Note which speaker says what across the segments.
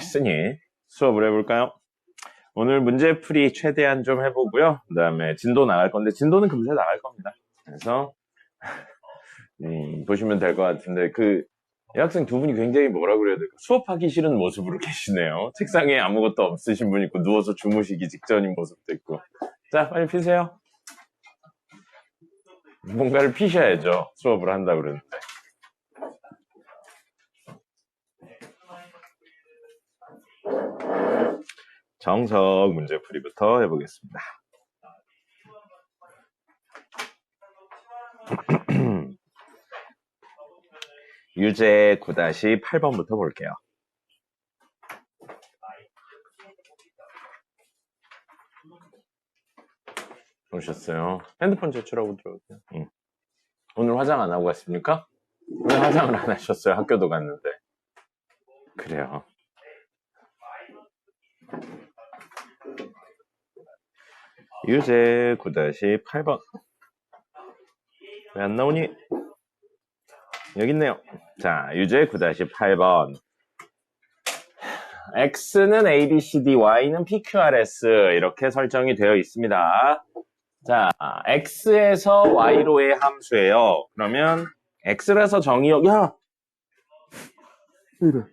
Speaker 1: 있으니 수업을 해볼까요? 오늘 문제풀이 최대한 좀 해보고요. 그 다음에 진도 나갈 건데 진도는 금세 나갈 겁니다. 그래서 보시면 될 것 같은데 여학생 두 분이 굉장히 뭐라 그래야 될까? 수업하기 싫은 모습으로 계시네요. 책상에 아무것도 없으신 분 있고 누워서 주무시기 직전인 모습도 있고. 자, 빨리 피세요. 뭔가를 피셔야죠. 수업을 한다 그러는데. 정석 문제풀이부터 해보겠습니다. 유제 9-8번부터 볼게요. 오셨어요? 핸드폰 제출하고 들어오세요. 오늘 화장 안 하고 갔습니까? 왜 화장을 안 하셨어요? 학교도 갔는데. 그래요. 유제 9-8번. 왜 안 나오니? 여기 있네요. 자, 유제 9-8번. X는 ABCD, Y는 PQRS 이렇게 설정이 되어 있습니다. 자, X에서 Y로의 함수예요. 그러면 X라서 정의역, 이래.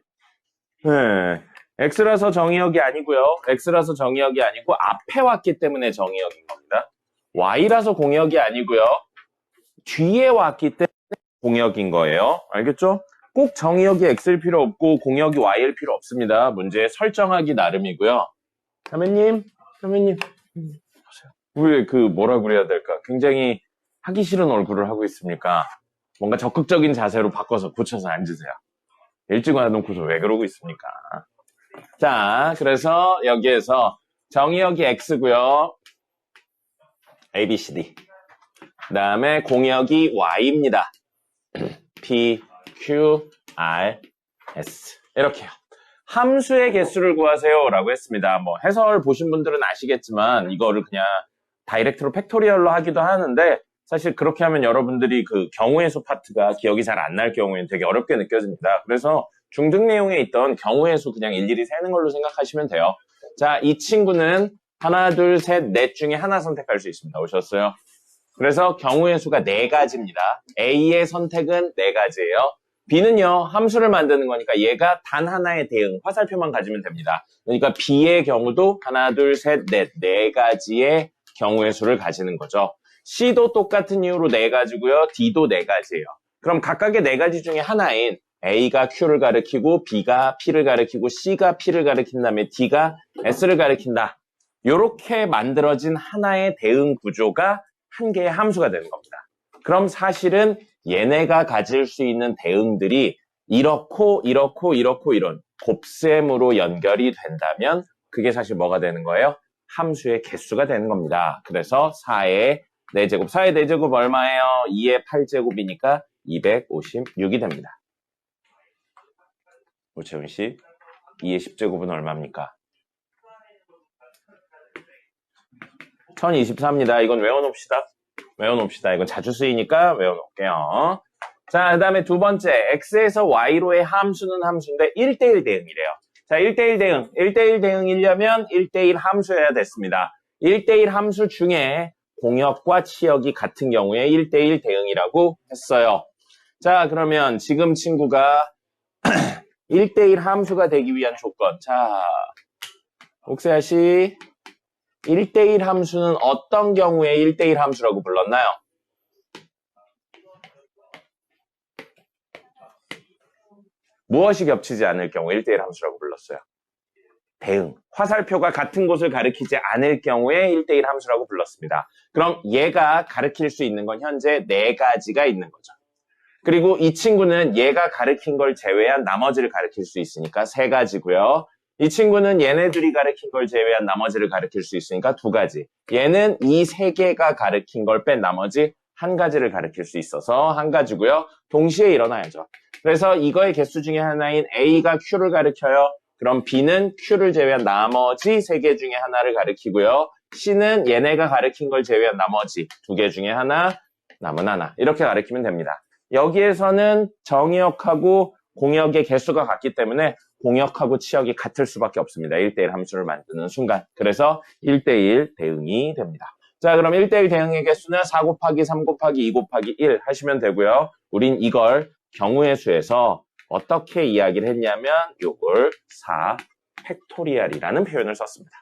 Speaker 1: 네. X라서 정의역이 아니고요. X라서 정의역이 아니고 앞에 왔기 때문에 정의역인 겁니다. Y라서 공역이 아니고요. 뒤에 왔기 때문에 공역인 거예요. 알겠죠? 꼭 정의역이 X일 필요 없고 공역이 Y일 필요 없습니다. 문제 설정하기 나름이고요. 선배님. 왜 뭐라 그래야 될까? 굉장히 하기 싫은 얼굴을 하고 있습니까? 뭔가 적극적인 자세로 바꿔서 고쳐서 앉으세요. 일찍 와놓고서 왜 그러고 있습니까? 자, 그래서 여기에서 정의역이 X고요. A, B, C, D. 그 다음에 공역이 Y입니다. P, Q, R, S. 이렇게요. 함수의 개수를 구하세요 라고 했습니다. 뭐 해설 보신 분들은 아시겠지만 이거를 그냥 다이렉트로 팩토리얼로 하기도 하는데 사실 그렇게 하면 여러분들이 경우의 수 파트가 기억이 잘 안 날 경우에는 되게 어렵게 느껴집니다. 그래서 중등 내용에 있던 경우의 수 그냥 일일이 세는 걸로 생각하시면 돼요. 자, 이 친구는 하나, 둘, 셋, 넷 중에 하나 선택할 수 있습니다. 오셨어요? 그래서 경우의 수가 4가지입니다. A의 선택은 4가지예요. B는요, 함수를 만드는 거니까 얘가 단 하나의 대응, 화살표만 가지면 됩니다. 그러니까 B의 경우도 하나, 둘, 셋, 넷, 4가지의 경우의 수를 가지는 거죠. C도 똑같은 이유로 4가지고요. D도 4가지예요. 그럼 각각의 4가지 중에 하나인 A가 Q를 가리키고 B가 P를 가리키고 C가 P를 가리킨 다음에 D가 S를 가리킨다. 이렇게 만들어진 하나의 대응 구조가 한 개의 함수가 되는 겁니다. 그럼 사실은 얘네가 가질 수 있는 대응들이 이렇고 이런 곱셈으로 연결이 된다면 그게 사실 뭐가 되는 거예요? 함수의 개수가 되는 겁니다. 그래서 4의 4제곱, 4의 4제곱 얼마예요? 2의 8제곱이니까 256이 됩니다. 오채훈 씨, 2의 10제곱은 얼마입니까? 1024입니다. 이건 외워놓읍시다. 이건 자주 쓰이니까 외워놓을게요. 자, 그 다음에 두 번째, X에서 Y로의 함수는 함수인데 1대1 대응이래요. 자, 1대1 대응. 1대1 대응이려면 1대1 함수여야 됐습니다. 1대1 함수 중에 공역과 치역이 같은 경우에 1대1 대응이라고 했어요. 자, 그러면 지금 친구가 1대1 함수가 되기 위한 조건. 자, 옥세아 씨, 1대1 함수는 어떤 경우에 1대1 함수라고 불렀나요? 무엇이 겹치지 않을 경우 1대1 함수라고 불렀어요? 대응. 화살표가 같은 곳을 가리키지 않을 경우에 1대1 함수라고 불렀습니다. 그럼 얘가 가리킬 수 있는 건 현재 4가지가 있는 거죠. 그리고 이 친구는 얘가 가리킨 걸 제외한 나머지를 가리킬 수 있으니까 3가지고요. 이 친구는 얘네들이 가리킨 걸 제외한 나머지를 가리킬 수 있으니까 2가지. 얘는 이 3개가 가리킨 걸 뺀 나머지 1가지를 가리킬 수 있어서 1가지고요. 동시에 일어나야죠. 그래서 이거의 개수 중에 하나인 A가 Q를 가리켜요. 그럼 B는 Q를 제외한 나머지 3개 중에 하나를 가리키고요. C는 얘네가 가리킨 걸 제외한 나머지 2개 중에 하나, 남은 하나. 이렇게 가리키면 됩니다. 여기에서는 정의역하고 공역의 개수가 같기 때문에 공역하고 치역이 같을 수밖에 없습니다. 1대1 함수를 만드는 순간. 그래서 1대1 대응이 됩니다. 자, 그럼 1대1 대응의 개수는 4 곱하기 3 곱하기 2 곱하기 1 하시면 되고요. 우린 이걸 경우의 수에서 어떻게 이야기를 했냐면 요걸 4 팩토리얼이라는 표현을 썼습니다.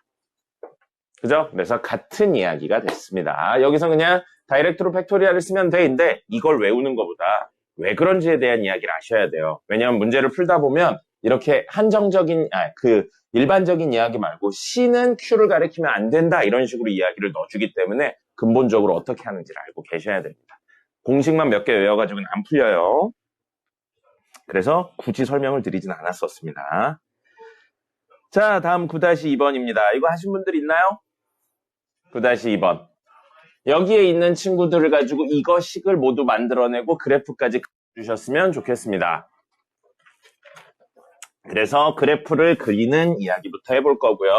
Speaker 1: 그죠? 그래서 같은 이야기가 됐습니다. 여기서 그냥 다이렉트로 팩토리얼을 쓰면 돼인데 이걸 외우는 것보다 왜 그런지에 대한 이야기를 아셔야 돼요. 왜냐하면 문제를 풀다 보면 이렇게 한정적인 일반적인 이야기 말고 C는 Q를 가리키면 안 된다 이런 식으로 이야기를 넣어주기 때문에 근본적으로 어떻게 하는지를 알고 계셔야 됩니다. 공식만 몇 개 외워가지고는 안 풀려요. 그래서 굳이 설명을 드리진 않았었습니다. 자, 다음 9-2번입니다. 이거 하신 분들 있나요? 9-2번. 여기에 있는 친구들을 가지고 이거 식을 모두 만들어내고 그래프까지 주셨으면 좋겠습니다. 그래서 그래프를 그리는 이야기부터 해볼 거고요.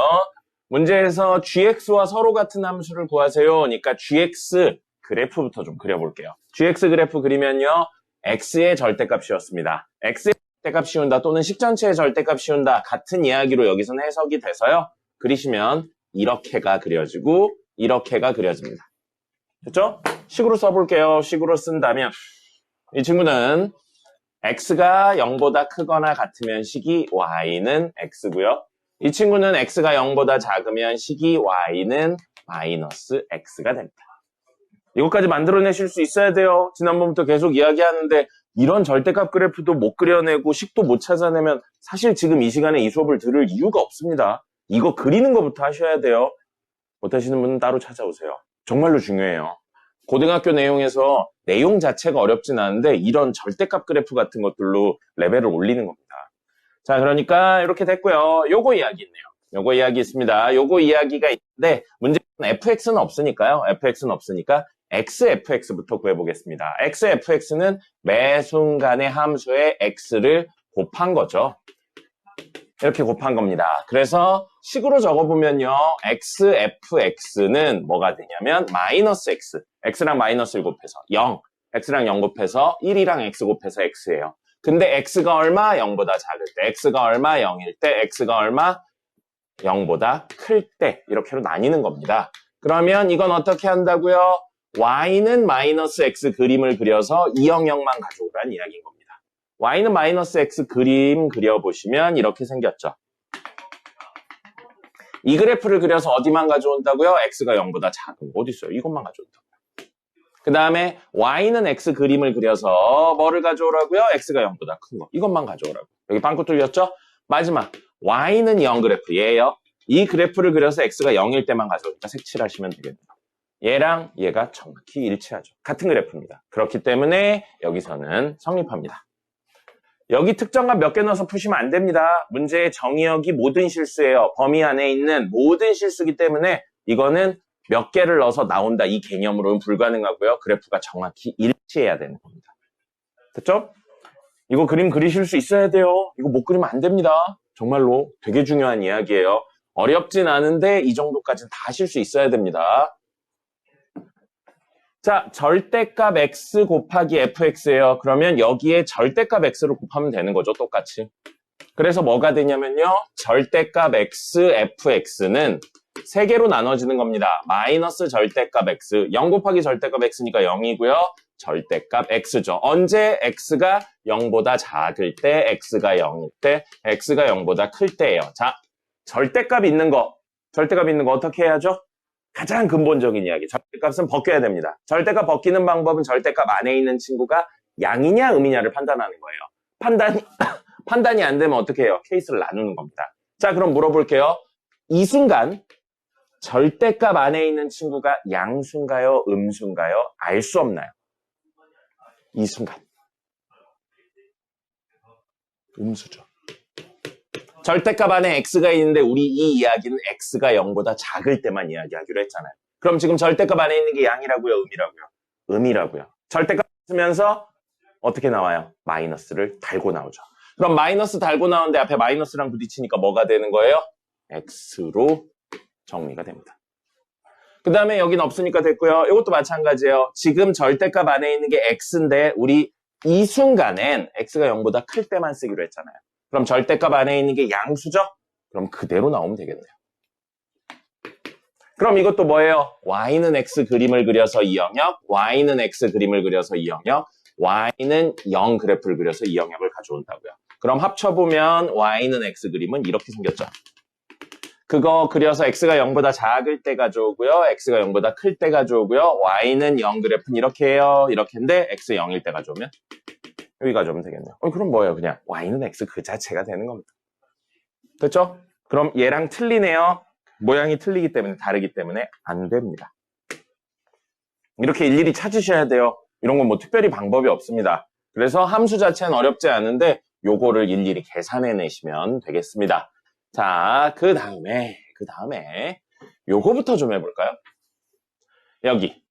Speaker 1: 문제에서 gx와 서로 같은 함수를 구하세요. 그러니까 gx 그래프부터 좀 그려볼게요. gx 그래프 그리면요. x의 절대값 씌웠습니다. x의 절대값 씌운다 또는 식 전체의 절대값 씌운다 같은 이야기로 여기서는 해석이 돼서요. 그리시면 이렇게가 그려지고 이렇게가 그려집니다. 됐죠? 식으로 써볼게요. 식으로 쓴다면 이 친구는 x가 0보다 크거나 같으면 식이 y는 x고요. 이 친구는 x가 0보다 작으면 식이 y는 마이너스 x가 됩니다. 이것까지 만들어내실 수 있어야 돼요. 지난번부터 계속 이야기하는데 이런 절대값 그래프도 못 그려내고 식도 못 찾아내면 사실 지금 이 시간에 이 수업을 들을 이유가 없습니다. 이거 그리는 것부터 하셔야 돼요. 못하시는 분은 따로 찾아오세요. 정말로 중요해요. 고등학교 내용에서 내용 자체가 어렵진 않은데 이런 절대값 그래프 같은 것들로 레벨을 올리는 겁니다. 자, 그러니까 이렇게 됐고요. 요거 이야기 있네요. 요거 이야기 있습니다. 요거 이야기가 있는데 문제는 fx는 없으니까요. fx는 없으니까 xfx부터 구해보겠습니다. xfx는 매 순간의 함수의 x를 곱한 거죠. 이렇게 곱한 겁니다. 그래서 식으로 적어보면요. xfx는 뭐가 되냐면 마이너스 x. x랑 마이너스를 곱해서 0. x랑 0 곱해서 1이랑 x 곱해서 x예요. 근데 x가 얼마? 0보다 작을 때. x가 얼마? 0일 때. x가 얼마? 0보다 클 때. 이렇게로 나뉘는 겁니다. 그러면 이건 어떻게 한다고요? y는 마이너스 x 그림을 그려서 200만 가져오라는 이야기인 겁니다. y는 마이너스 x 그림 그려보시면 이렇게 생겼죠. 이 그래프를 그려서 어디만 가져온다고요? x가 0보다 작은 거 어디 있어요? 이것만 가져온다고요. 그 다음에 y는 x 그림을 그려서 뭐를 가져오라고요? x가 0보다 큰 거. 이것만 가져오라고. 여기 빵꾸 뚫렸죠? 마지막 y는 0 그래프 얘예요. 이 그래프를 그려서 x가 0일 때만 가져오니까 색칠하시면 되겠네요. 얘랑 얘가 정확히 일치하죠. 같은 그래프입니다. 그렇기 때문에 여기서는 성립합니다. 여기 특정값 몇 개 넣어서 푸시면 안 됩니다. 문제의 정의역이 모든 실수예요. 범위 안에 있는 모든 실수이기 때문에 이거는 몇 개를 넣어서 나온다 이 개념으로는 불가능하고요. 그래프가 정확히 일치해야 되는 겁니다. 됐죠? 이거 그림 그리실 수 있어야 돼요. 이거 못 그리면 안 됩니다. 정말로 되게 중요한 이야기예요. 어렵진 않은데 이 정도까지는 다 하실 수 있어야 됩니다. 자, 절대값 x 곱하기 fx예요. 그러면 여기에 절대값 x를 곱하면 되는 거죠. 똑같이. 그래서 뭐가 되냐면요. 절대값 x, fx는 3개로 나눠지는 겁니다. 마이너스 절대값 x, 0 곱하기 절대값 x니까 0이고요. 절대값 x죠. 언제 x가 0보다 작을 때, x가 0일 때, x가 0보다 클 때예요. 자, 절대값 있는 거 어떻게 해야죠? 가장 근본적인 이야기. 절대값은 벗겨야 됩니다. 절대값 벗기는 방법은 절대값 안에 있는 친구가 양이냐 음이냐를 판단하는 거예요. 판단이 안 되면 어떻게 해요? 케이스를 나누는 겁니다. 자, 그럼 물어볼게요. 이 순간 절대값 안에 있는 친구가 양수인가요? 음수인가요? 알 수 없나요? 이 순간. 음수죠. 절대값 안에 x가 있는데 우리 이 이야기는 x가 0보다 작을 때만 이야기하기로 했잖아요. 그럼 지금 절대값 안에 있는 게 양이라고요? 음이라고요? 음이라고요. 절대값 쓰면서 어떻게 나와요? 마이너스를 달고 나오죠. 그럼 마이너스 달고 나오는데 앞에 마이너스랑 부딪히니까 뭐가 되는 거예요? x로 정리가 됩니다. 그 다음에 여긴 없으니까 됐고요. 이것도 마찬가지예요. 지금 절대값 안에 있는 게 x인데 우리 이 순간엔 x가 0보다 클 때만 쓰기로 했잖아요. 그럼 절대값 안에 있는 게 양수죠? 그럼 그대로 나오면 되겠네요. 그럼 이것도 뭐예요? y는 x 그림을 그려서 이 영역, y는 x 그림을 그려서 이 영역, y는 0 그래프를 그려서 이 영역을 가져온다고요. 그럼 합쳐보면 y는 x 그림은 이렇게 생겼죠. 그거 그려서 x가 0보다 작을 때 가져오고요. x가 0보다 클 때 가져오고요. y는 0 그래프는 이렇게 해요. 이렇게인데 x 0일 때 가져오면 여기 가져오면 되겠네요. 그럼 뭐예요? 그냥 y는 x 그 자체가 되는 겁니다. 됐죠? 그럼 얘랑 틀리네요. 모양이 틀리기 때문에, 다르기 때문에 안 됩니다. 이렇게 일일이 찾으셔야 돼요. 이런 건 뭐 특별히 방법이 없습니다. 그래서 함수 자체는 어렵지 않은데 요거를 일일이 계산해 내시면 되겠습니다. 자, 그 다음에 요거부터 좀 해볼까요? 여기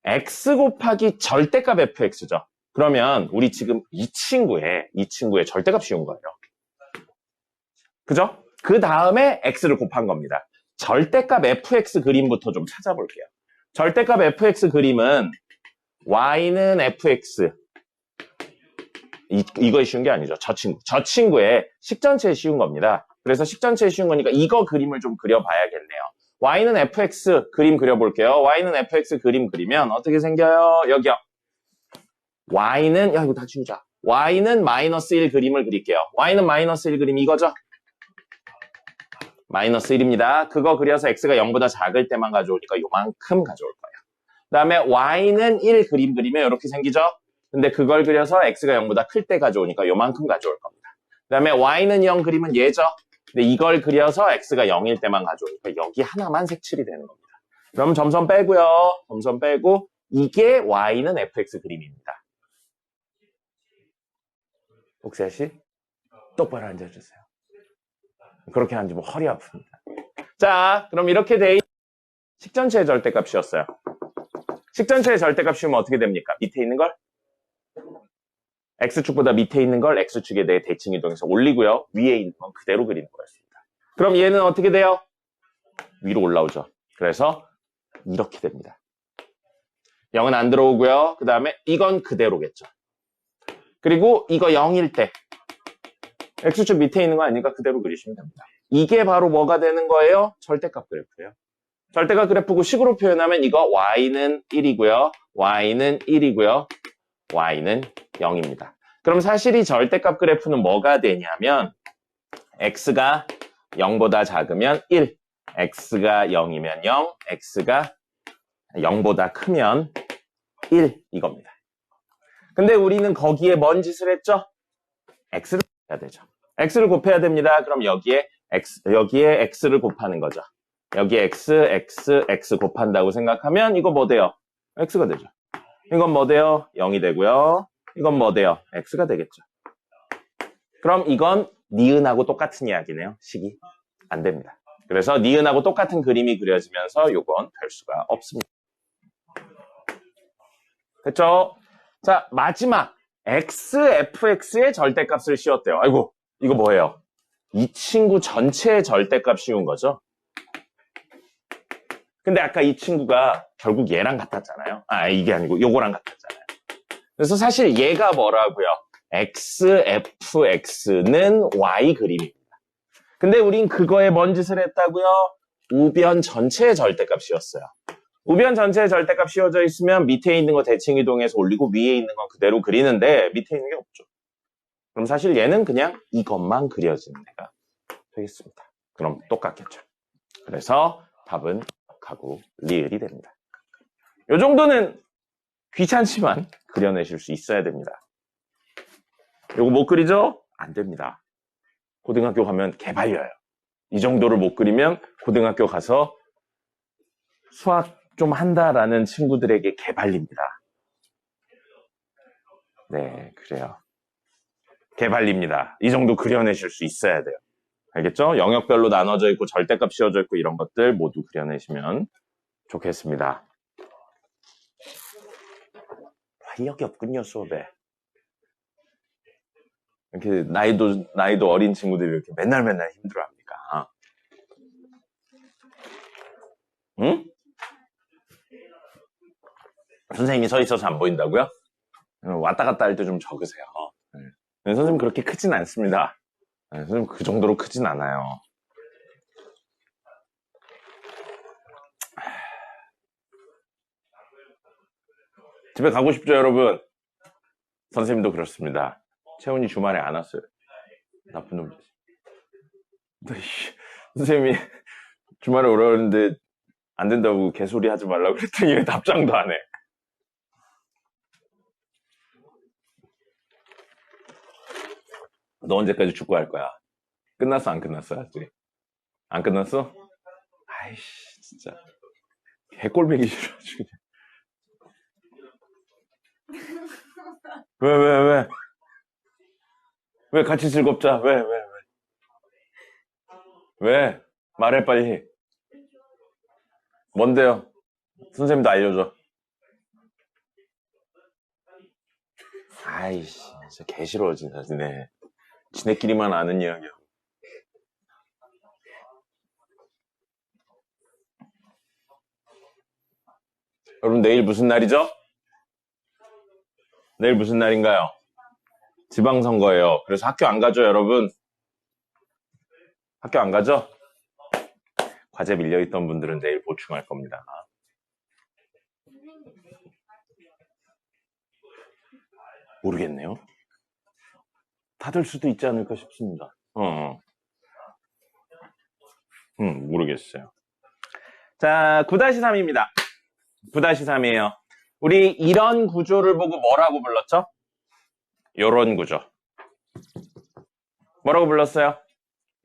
Speaker 1: x 곱하기 절대값 fx죠. 그러면 우리 지금 이 친구의 절대값 씌운 거예요. 그죠? 그 다음에 x를 곱한 겁니다. 절대값 fx 그림부터 좀 찾아볼게요. 절대값 fx 그림은 y는 fx 이거에 쉬운 게 아니죠. 저 친구의 식전체에 쉬운 겁니다. 그래서 식전체에 쉬운 거니까 이거 그림을 좀 그려봐야겠네요. y는 fx 그림 그려볼게요. y는 fx 그림 그리면 어떻게 생겨요? 여기요. y는 이거 다 지우자. y는 마이너스 1 그림을 그릴게요. y는 마이너스 1 그림 이거죠? 마이너스 1입니다. 그거 그려서 x가 0보다 작을 때만 가져오니까 요만큼 가져올 거예요. 그 다음에 y는 1 그림 그리면 이렇게 생기죠? 근데 그걸 그려서 x가 0보다 클 때 가져오니까 요만큼 가져올 겁니다. 그 다음에 y는 0 그림은 얘죠? 근데 이걸 그려서 x가 0일 때만 가져오니까 여기 하나만 색칠이 되는 겁니다. 그럼 점선 빼고요. 점선 빼고 이게 y는 fx 그림입니다. 옥세 씨 똑바로 앉아주세요. 그렇게 앉으면 허리 아픕니다. 자, 그럼 이렇게 돼 식전체의 절대값이었어요. 식전체의 절대값 씌우면 어떻게 됩니까? 밑에 있는 걸 x축보다 밑에 있는 걸 x축에 대해 대칭 이동해서 올리고요. 위에 있는 건 그대로 그리는 거였습니다. 그럼 얘는 어떻게 돼요? 위로 올라오죠. 그래서 이렇게 됩니다. 0은 안 들어오고요. 그 다음에 이건 그대로겠죠. 그리고 이거 0일 때 x축 밑에 있는 거 아니니까 그대로 그리시면 됩니다. 이게 바로 뭐가 되는 거예요? 절대값 그래프예요. 절대값 그래프고 식으로 표현하면 이거 y는 1이고요. y는 1이고요. y는 0입니다. 그럼 사실 이 절대값 그래프는 뭐가 되냐면 x가 0보다 작으면 1, x가 0이면 0, x가 0보다 크면 1 이겁니다. 근데 우리는 거기에 뭔 짓을 했죠? x를 곱해야 되죠. x를 곱해야 됩니다. 그럼 여기에 x를 곱하는 거죠. 여기에 x 곱한다고 생각하면 이거 뭐 돼요? x가 되죠. 이건 뭐 돼요? 0이 되고요. 이건 뭐 돼요? x가 되겠죠. 그럼 이건 니은하고 똑같은 이야기네요. 식이 안 됩니다. 그래서 니은하고 똑같은 그림이 그려지면서 요건 될 수가 없습니다. 됐죠? 자, 마지막 fx의 절대값을 씌웠대요. 아이고, 이거 뭐예요? 이 친구 전체의 절대값 씌운 거죠? 근데 아까 이 친구가 결국 얘랑 같았잖아요. 이게 아니고 요거랑 같았잖아요. 그래서 사실 얘가 뭐라고요? xfx는 y 그림입니다. 근데 우린 그거에 뭔 짓을 했다고요? 우변 전체의 절대값 씌웠어요. 우변 전체의 절대값 씌워져 있으면 밑에 있는 거 대칭 이동해서 올리고 위에 있는 건 그대로 그리는데 밑에 있는 게 없죠. 그럼 사실 얘는 그냥 이것만 그려지는 애가 되겠습니다. 그럼 똑같겠죠. 그래서 답은 하고 리을이 됩니다. 이 정도는 귀찮지만 그려내실 수 있어야 됩니다. 요거 못 그리죠? 안 됩니다. 고등학교 가면 개발려요. 이 정도를 못 그리면 고등학교 가서 수학 좀 한다라는 친구들에게 개발립니다. 네, 그래요. 개발립니다. 이 정도 그려내실 수 있어야 돼요. 알겠죠? 영역별로 나눠져 있고 절대값 씌워져 있고 이런 것들 모두 그려내시면 좋겠습니다. 활력이 없군요, 수업에. 이렇게 나이도 어린 친구들이 이렇게 맨날 힘들어합니까? 응? 선생님이 서 있어서 안 보인다고요? 왔다 갔다 할 때 좀 적으세요. 선생님 그렇게 크진 않습니다. 선생님 그 정도로 크진 않아요. 집에 가고 싶죠, 여러분? 선생님도 그렇습니다. 채훈이 주말에 안 왔어요. 나쁜 놈. 선생님이 주말에 오라 그러는데 안 된다고 개소리 하지 말라고 그랬더니 왜 답장도 안 해. 너 언제까지 축구할 거야? 끝났어, 안 끝났어? 아직? 안 끝났어? 아이씨, 진짜. 개꼴보기 싫어가지고. 왜? 왜 같이 즐겁자? 왜? 말해, 빨리. 뭔데요? 선생님도 알려줘. 아이씨, 진짜 개 싫어, 진짜. 지네끼리만 아는 이야기야. 여러분, 내일 무슨 날이죠? 내일 무슨 날인가요? 지방선거예요. 그래서 학교 안 가죠, 여러분? 학교 안 가죠? 과제 밀려있던 분들은 내일 보충할 겁니다. 모르겠네요. 다들 수도 있지 않을까 싶습니다. 모르겠어요. 자, 9-3입니다. 9-3이에요. 우리 이런 구조를 보고 뭐라고 불렀죠? 요런 구조. 뭐라고 불렀어요?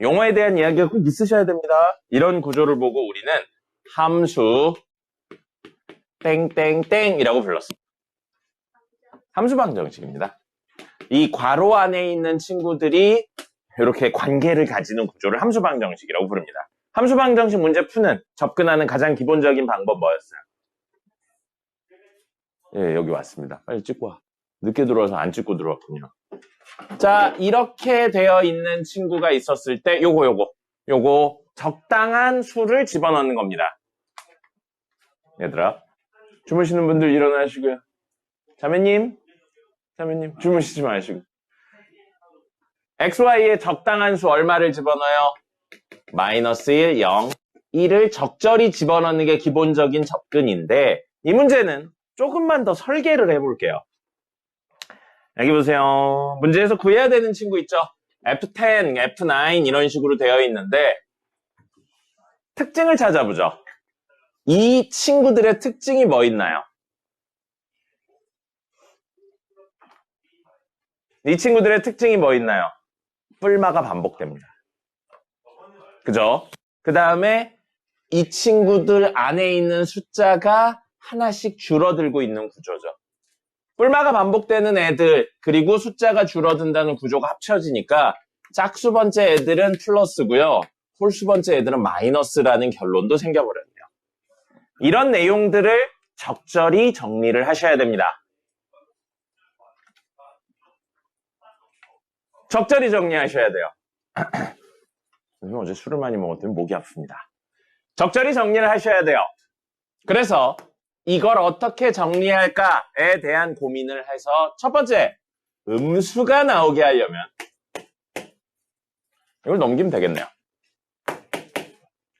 Speaker 1: 용어에 대한 이야기가 꼭 있으셔야 됩니다. 이런 구조를 보고 우리는 함수 땡땡땡이라고 불렀습니다. 함수 방정식입니다. 이 괄호 안에 있는 친구들이 이렇게 관계를 가지는 구조를 함수 방정식이라고 부릅니다. 함수 방정식 문제 푸는 접근하는 가장 기본적인 방법 뭐였어요? 예, 여기 왔습니다. 빨리 찍고 와. 늦게 들어와서 안 찍고 들어왔군요. 자, 이렇게 되어 있는 친구가 있었을 때 요거 적당한 수를 집어넣는 겁니다. 얘들아, 주무시는 분들 일어나시고요. 자매님 주무시지 마시고. XY의 적당한 수 얼마를 집어넣어요? -1, 0, 1을 적절히 집어넣는 게 기본적인 접근인데 이 문제는 조금만 더 설계를 해볼게요. 여기 보세요. 문제에서 구해야 되는 친구 있죠? F10, F9 이런 식으로 되어 있는데 특징을 찾아보죠. 이 친구들의 특징이 뭐 있나요? 이 친구들의 특징이 뭐 있나요? 뿔마가 반복됩니다. 그죠? 그 다음에 이 친구들 안에 있는 숫자가 하나씩 줄어들고 있는 구조죠. 뿔마가 반복되는 애들 그리고 숫자가 줄어든다는 구조가 합쳐지니까 짝수 번째 애들은 플러스고요. 홀수 번째 애들은 마이너스라는 결론도 생겨버렸네요. 이런 내용들을 적절히 정리를 하셔야 됩니다. 적절히 정리하셔야 돼요. 어제 술을 많이 먹었더니 목이 아픕니다. 적절히 정리를 하셔야 돼요. 그래서 이걸 어떻게 정리할까에 대한 고민을 해서 첫 번째, 음수가 나오게 하려면 이걸 넘기면 되겠네요.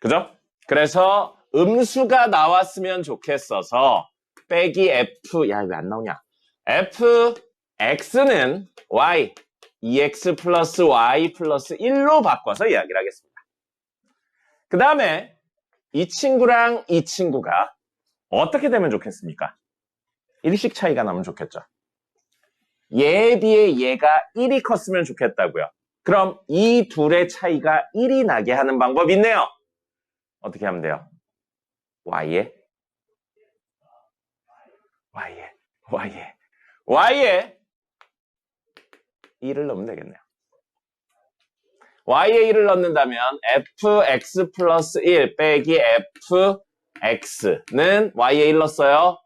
Speaker 1: 그죠? 그래서 음수가 나왔으면 좋겠어서 빼기 F, 야, 왜 안 나오냐? Fx는 Y, 2x 플러스 y 플러스 1로 바꿔서 이야기를 하겠습니다. 그 다음에 이 친구랑 이 친구가 어떻게 되면 좋겠습니까? 1씩 차이가 나면 좋겠죠. 얘에 비해 얘가 1이 컸으면 좋겠다고요. 그럼 이 둘의 차이가 1이 나게 하는 방법이 있네요. 어떻게 하면 돼요? y에 1을 넣으면 되겠네요. y에 1을 넣는다면 fx 플러스 1 빼기 fx는 y에 1 넣었어요.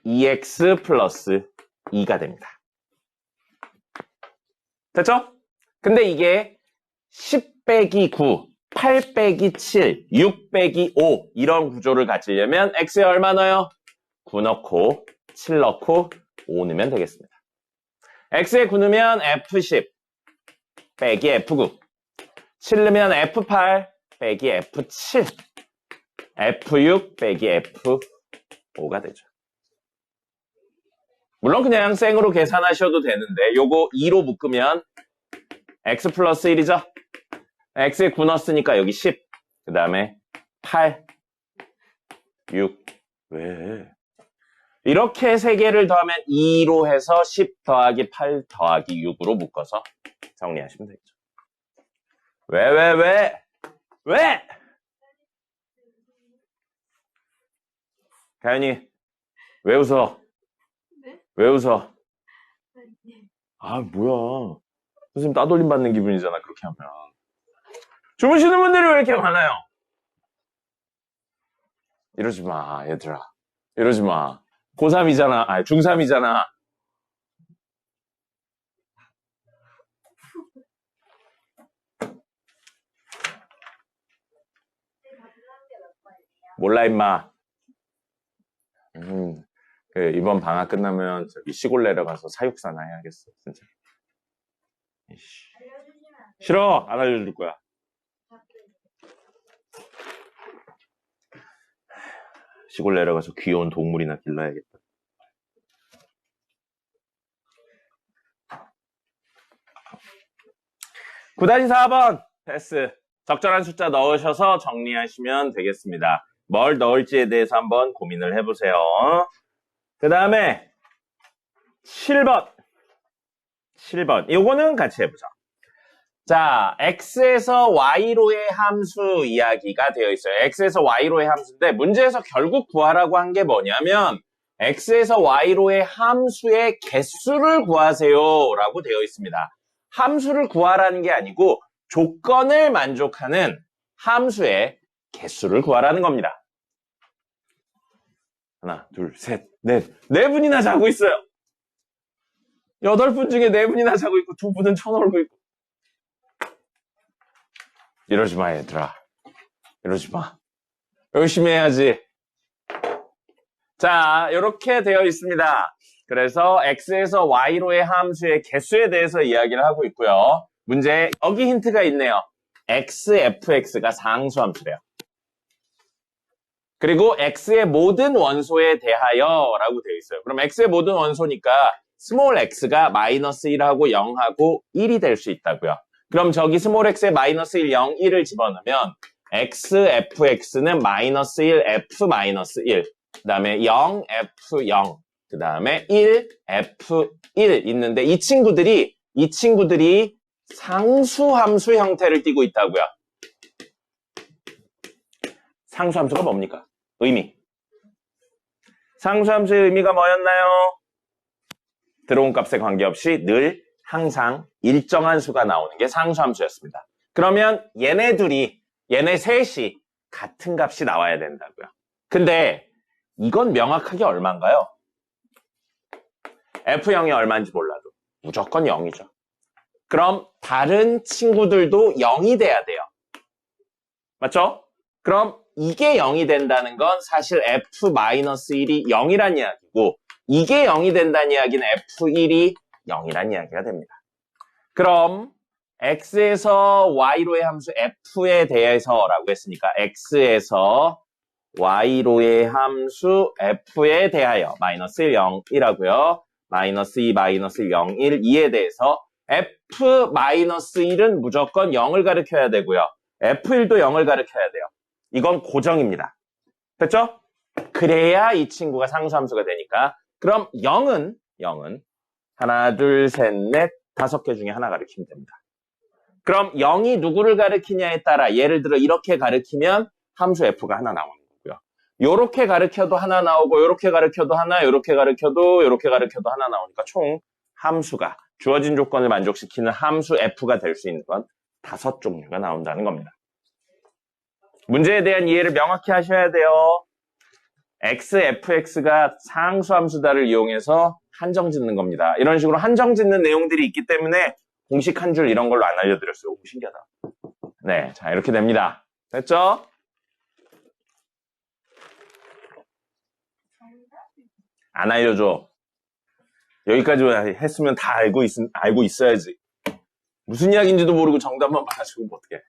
Speaker 1: 2x 플러스 2가 됩니다. 됐죠? 근데 이게 10 빼기 9, 8 빼기 7, 6 빼기 5 이런 구조를 가지려면 x에 얼마 넣어요? 9 넣고 7 넣고 5 넣으면 되겠습니다. x에 9 넣으면 f10 빼기 F9. 7 넣으면 F8 빼기 F7. F6 빼기 F5가 되죠. 물론 그냥 생으로 계산하셔도 되는데 요거 2로 묶으면 x 플러스 1이죠. x에 9 넣었으니까 여기 10. 그 다음에 8, 6. 왜? 이렇게 세 개를 더하면 2로 해서 10 더하기 8 더하기 6으로 묶어서 정리하시면 되겠죠. 왜? 가연이, 왜 웃어?
Speaker 2: 네?
Speaker 1: 왜 웃어?
Speaker 2: 아니,
Speaker 1: 아, 뭐야. 선생님 따돌림 받는 기분이잖아, 그렇게 하면. 주무시는 분들이 왜 이렇게 많아요? 이러지 마, 얘들아. 이러지 마. 고3이잖아. 아니, 중3이잖아. 몰라, 임마. 이번 방학 끝나면 저기 시골 내려가서 사육사나 해야겠어, 진짜. 이씨. 싫어! 안 알려줄 거야. 시골 내려가서 귀여운 동물이나 길러야겠다. (9) 4번 패스. 적절한 숫자 넣으셔서 정리하시면 되겠습니다. 뭘 넣을지에 대해서 한번 고민을 해보세요. 그 다음에 7번. 이거는 같이 해보자. 자, x에서 y로의 함수 이야기가 되어 있어요. x에서 y로의 함수인데 문제에서 결국 구하라고 한 게 뭐냐면 x에서 y로의 함수의 개수를 구하세요 라고 되어 있습니다. 함수를 구하라는 게 아니고 조건을 만족하는 함수의 개수를 구하라는 겁니다. 하나, 둘, 셋, 넷. 4분이나 자고 있어요. 8분 중에 4분이나 자고 있고 2분은 쳐놀고 있고. 이러지 마, 얘들아. 이러지 마. 열심히 해야지. 자, 이렇게 되어 있습니다. 그래서 x에서 y로의 함수의 개수에 대해서 이야기를 하고 있고요. 문제에 여기 힌트가 있네요. x, fx가 상수함수래요. 그리고 x의 모든 원소에 대하여 라고 되어 있어요. 그럼 x의 모든 원소니까 스몰 x가 마이너스 1하고 0하고 1이 될 수 있다고요. 그럼 저기 스몰 x에 마이너스 1, 0, 1을 집어넣으면 x, fx는 마이너스 1, f 마이너스 1, 그 다음에 0, f 0, 그 다음에 1, f 1 있는데 이 친구들이 상수함수 형태를 띠고 있다고요. 상수함수가 뭡니까? 의미. 상수함수의 의미가 뭐였나요? 들어온 값에 관계없이 늘 항상 일정한 수가 나오는 게 상수함수였습니다. 그러면 얘네 셋이 같은 값이 나와야 된다고요. 근데 이건 명확하게 얼마인가요? F0이 얼마인지 몰라도 무조건 0이죠. 그럼 다른 친구들도 0이 돼야 돼요. 맞죠? 그럼 이게 0이 된다는 건 사실 F-1이 0이란 이야기고 이게 0이 된다는 이야기는 F1이 0이란 이야기가 됩니다. 그럼 x에서 y로의 함수 f에 대해서라고 했으니까 x에서 y로의 함수 f에 대하여 마이너스 1, 0이라고요. 마이너스 2, 마이너스 1, 0, 1, 2에 대해서 f-1은 무조건 0을 가리켜야 되고요. f1도 0을 가리켜야 돼요. 이건 고정입니다. 됐죠? 그래야 이 친구가 상수함수가 되니까. 그럼 0은 하나, 둘, 셋, 넷, 5개 중에 하나 가리키면 됩니다. 그럼 0이 누구를 가리키냐에 따라 예를 들어 이렇게 가리키면 함수 f가 하나 나오는 거고요. 요렇게 가리켜도 하나 나오고 요렇게 가리켜도 하나, 요렇게 가리켜도 하나 나오니까 총 함수가 주어진 조건을 만족시키는 함수 f가 될 수 있는 건 5종류가 나온다는 겁니다. 문제에 대한 이해를 명확히 하셔야 돼요. x, fx가 상수함수다를 이용해서 한정 짓는 겁니다. 이런 식으로 한정 짓는 내용들이 있기 때문에 공식 한 줄 이런 걸로 안 알려드렸어요. 오, 신기하다. 네, 자 이렇게 됩니다. 됐죠? 안 알려줘. 여기까지 했으면 다 알고 있어야지. 무슨 이야기인지도 모르고 정답만 봐가지고 뭐 어떡해.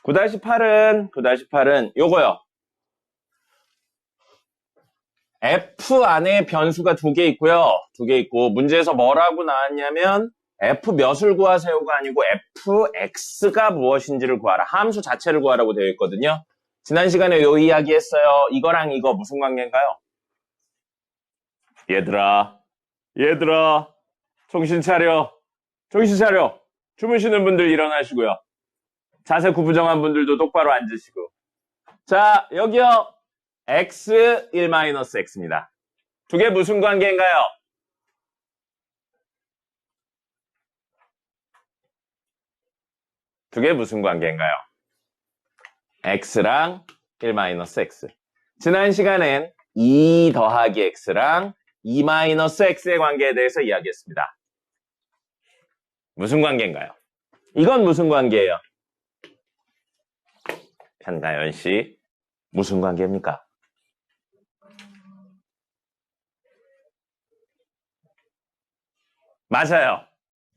Speaker 1: (9-8은) 요거요. F 안에 변수가 2개 있고요. 2개 있고 문제에서 뭐라고 나왔냐면 F 몇을 구하세요가 아니고 fx가 무엇인지를 구하라. 함수 자체를 구하라고 되어 있거든요. 지난 시간에 요 이야기 했어요. 이거랑 이거 무슨 관계인가요? 얘들아 정신 차려. 주무시는 분들 일어나시고요. 자세 구부정한 분들도 똑바로 앉으시고. 자, 여기요. x 1-x입니다. 2개 무슨 관계인가요? 무슨 관계인가요? x랑 1-x. 지난 시간엔 2 더하기 x랑 2-x의 관계에 대해서 이야기했습니다. 무슨 관계인가요? 이건 무슨 관계예요? 편가연 씨, 무슨 관계입니까? 맞아요.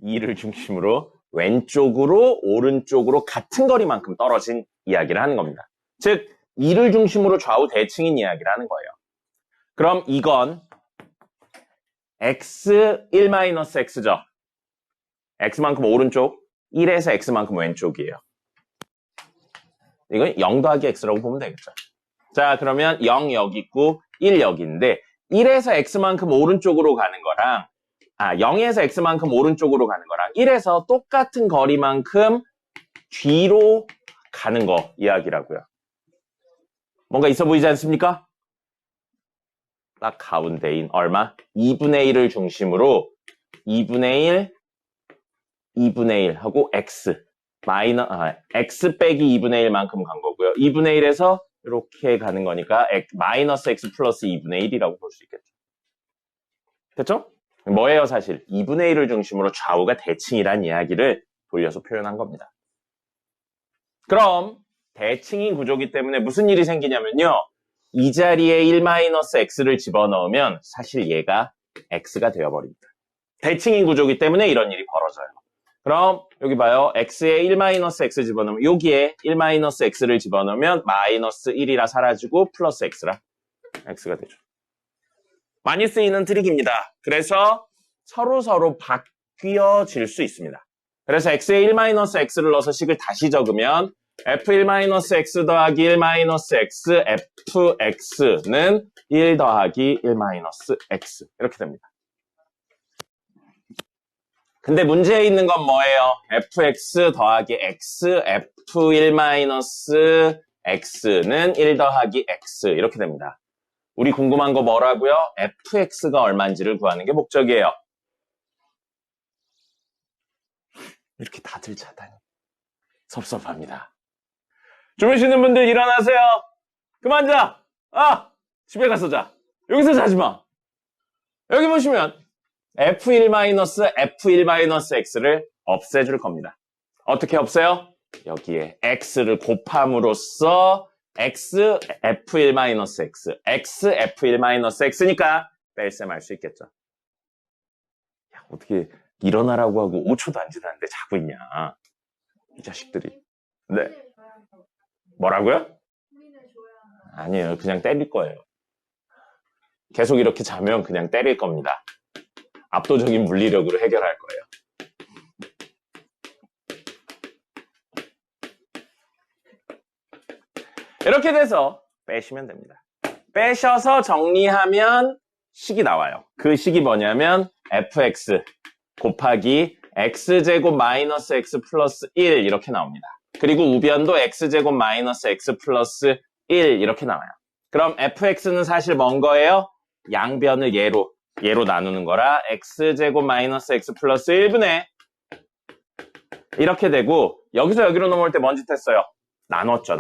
Speaker 1: 2를 중심으로 왼쪽으로 오른쪽으로 같은 거리만큼 떨어진 이야기를 하는 겁니다. 즉 2를 중심으로 좌우 대칭인 이야기를 하는 거예요. 그럼 이건 x 1-x죠. x만큼 오른쪽, 1에서 x만큼 왼쪽이에요. 이건 0 더하기 x라고 보면 되겠죠. 자, 그러면 0 여기 있고 1 여기인데 1에서 x만큼 오른쪽으로 가는 거랑 0에서 x만큼 오른쪽으로 가는 거랑 1에서 똑같은 거리만큼 뒤로 가는 거 이야기라고요. 뭔가 있어 보이지 않습니까? 딱 가운데인 얼마? 2분의 1을 중심으로 2분의 1 하고 x x 빼기 2분의 1만큼 간 거고요. 2분의 1에서 이렇게 가는 거니까 마이너스 x 플러스 2분의 1이라고 볼 수 있겠죠. 됐죠? 뭐예요 사실? 2분의 1을 중심으로 좌우가 대칭이란 이야기를 돌려서 표현한 겁니다. 그럼 대칭인 구조기 때문에 무슨 일이 생기냐면요. 이 자리에 1-x를 집어넣으면 사실 얘가 x가 되어버립니다. 대칭인 구조기 때문에 이런 일이 벌어져요. 그럼 여기 봐요. x에 1-x 집어넣으면 여기에 1-x를 집어넣으면 마이너스 1이라 사라지고 플러스 x가 되죠. 많이 쓰이는 트릭입니다. 그래서 서로 바뀌어질 수 있습니다. 그래서 x에 1-x를 넣어서 식을 다시 적으면 f1-x 더하기 1-x fx는 1 더하기 1-x 이렇게 됩니다. 근데 문제에 있는 건 뭐예요? fx 더하기 x f1-x는 1 더하기 x 이렇게 됩니다. 우리 궁금한 거 뭐라고요? fx가 얼마인지를 구하는 게 목적이에요. 이렇게 다들 자다니 섭섭합니다. 주무시는 분들 일어나세요. 그만 자. 집에 가서 자. 여기서 자지 마. 여기 보시면 f1-x를 없애줄 겁니다. 어떻게 없애요? 여기에 x를 곱함으로써 x f1-x, x f1-x니까 뺄셈 할 수 있겠죠. 야, 어떻게 일어나라고 하고 5초도 안 지났는데 자고 있냐. 이 자식들이. 네. 뭐라고요? 아니에요. 그냥 때릴 거예요. 계속 이렇게 자면 그냥 때릴 겁니다. 압도적인 물리력으로 해결할 거예요. 이렇게 돼서 빼시면 됩니다. 빼셔서 정리하면 식이 나와요. 그 식이 뭐냐면 fx 곱하기 x제곱 마이너스 x 플러스 1 이렇게 나옵니다. 그리고 우변도 x제곱 마이너스 x 플러스 1 이렇게 나와요. 그럼 fx는 사실 뭔 거예요? 양변을 얘로 나누는 거라 x제곱 마이너스 x 플러스 1분의 이렇게 되고 여기서 여기로 넘어올 때 뭔 짓 했어요? 나눴죠.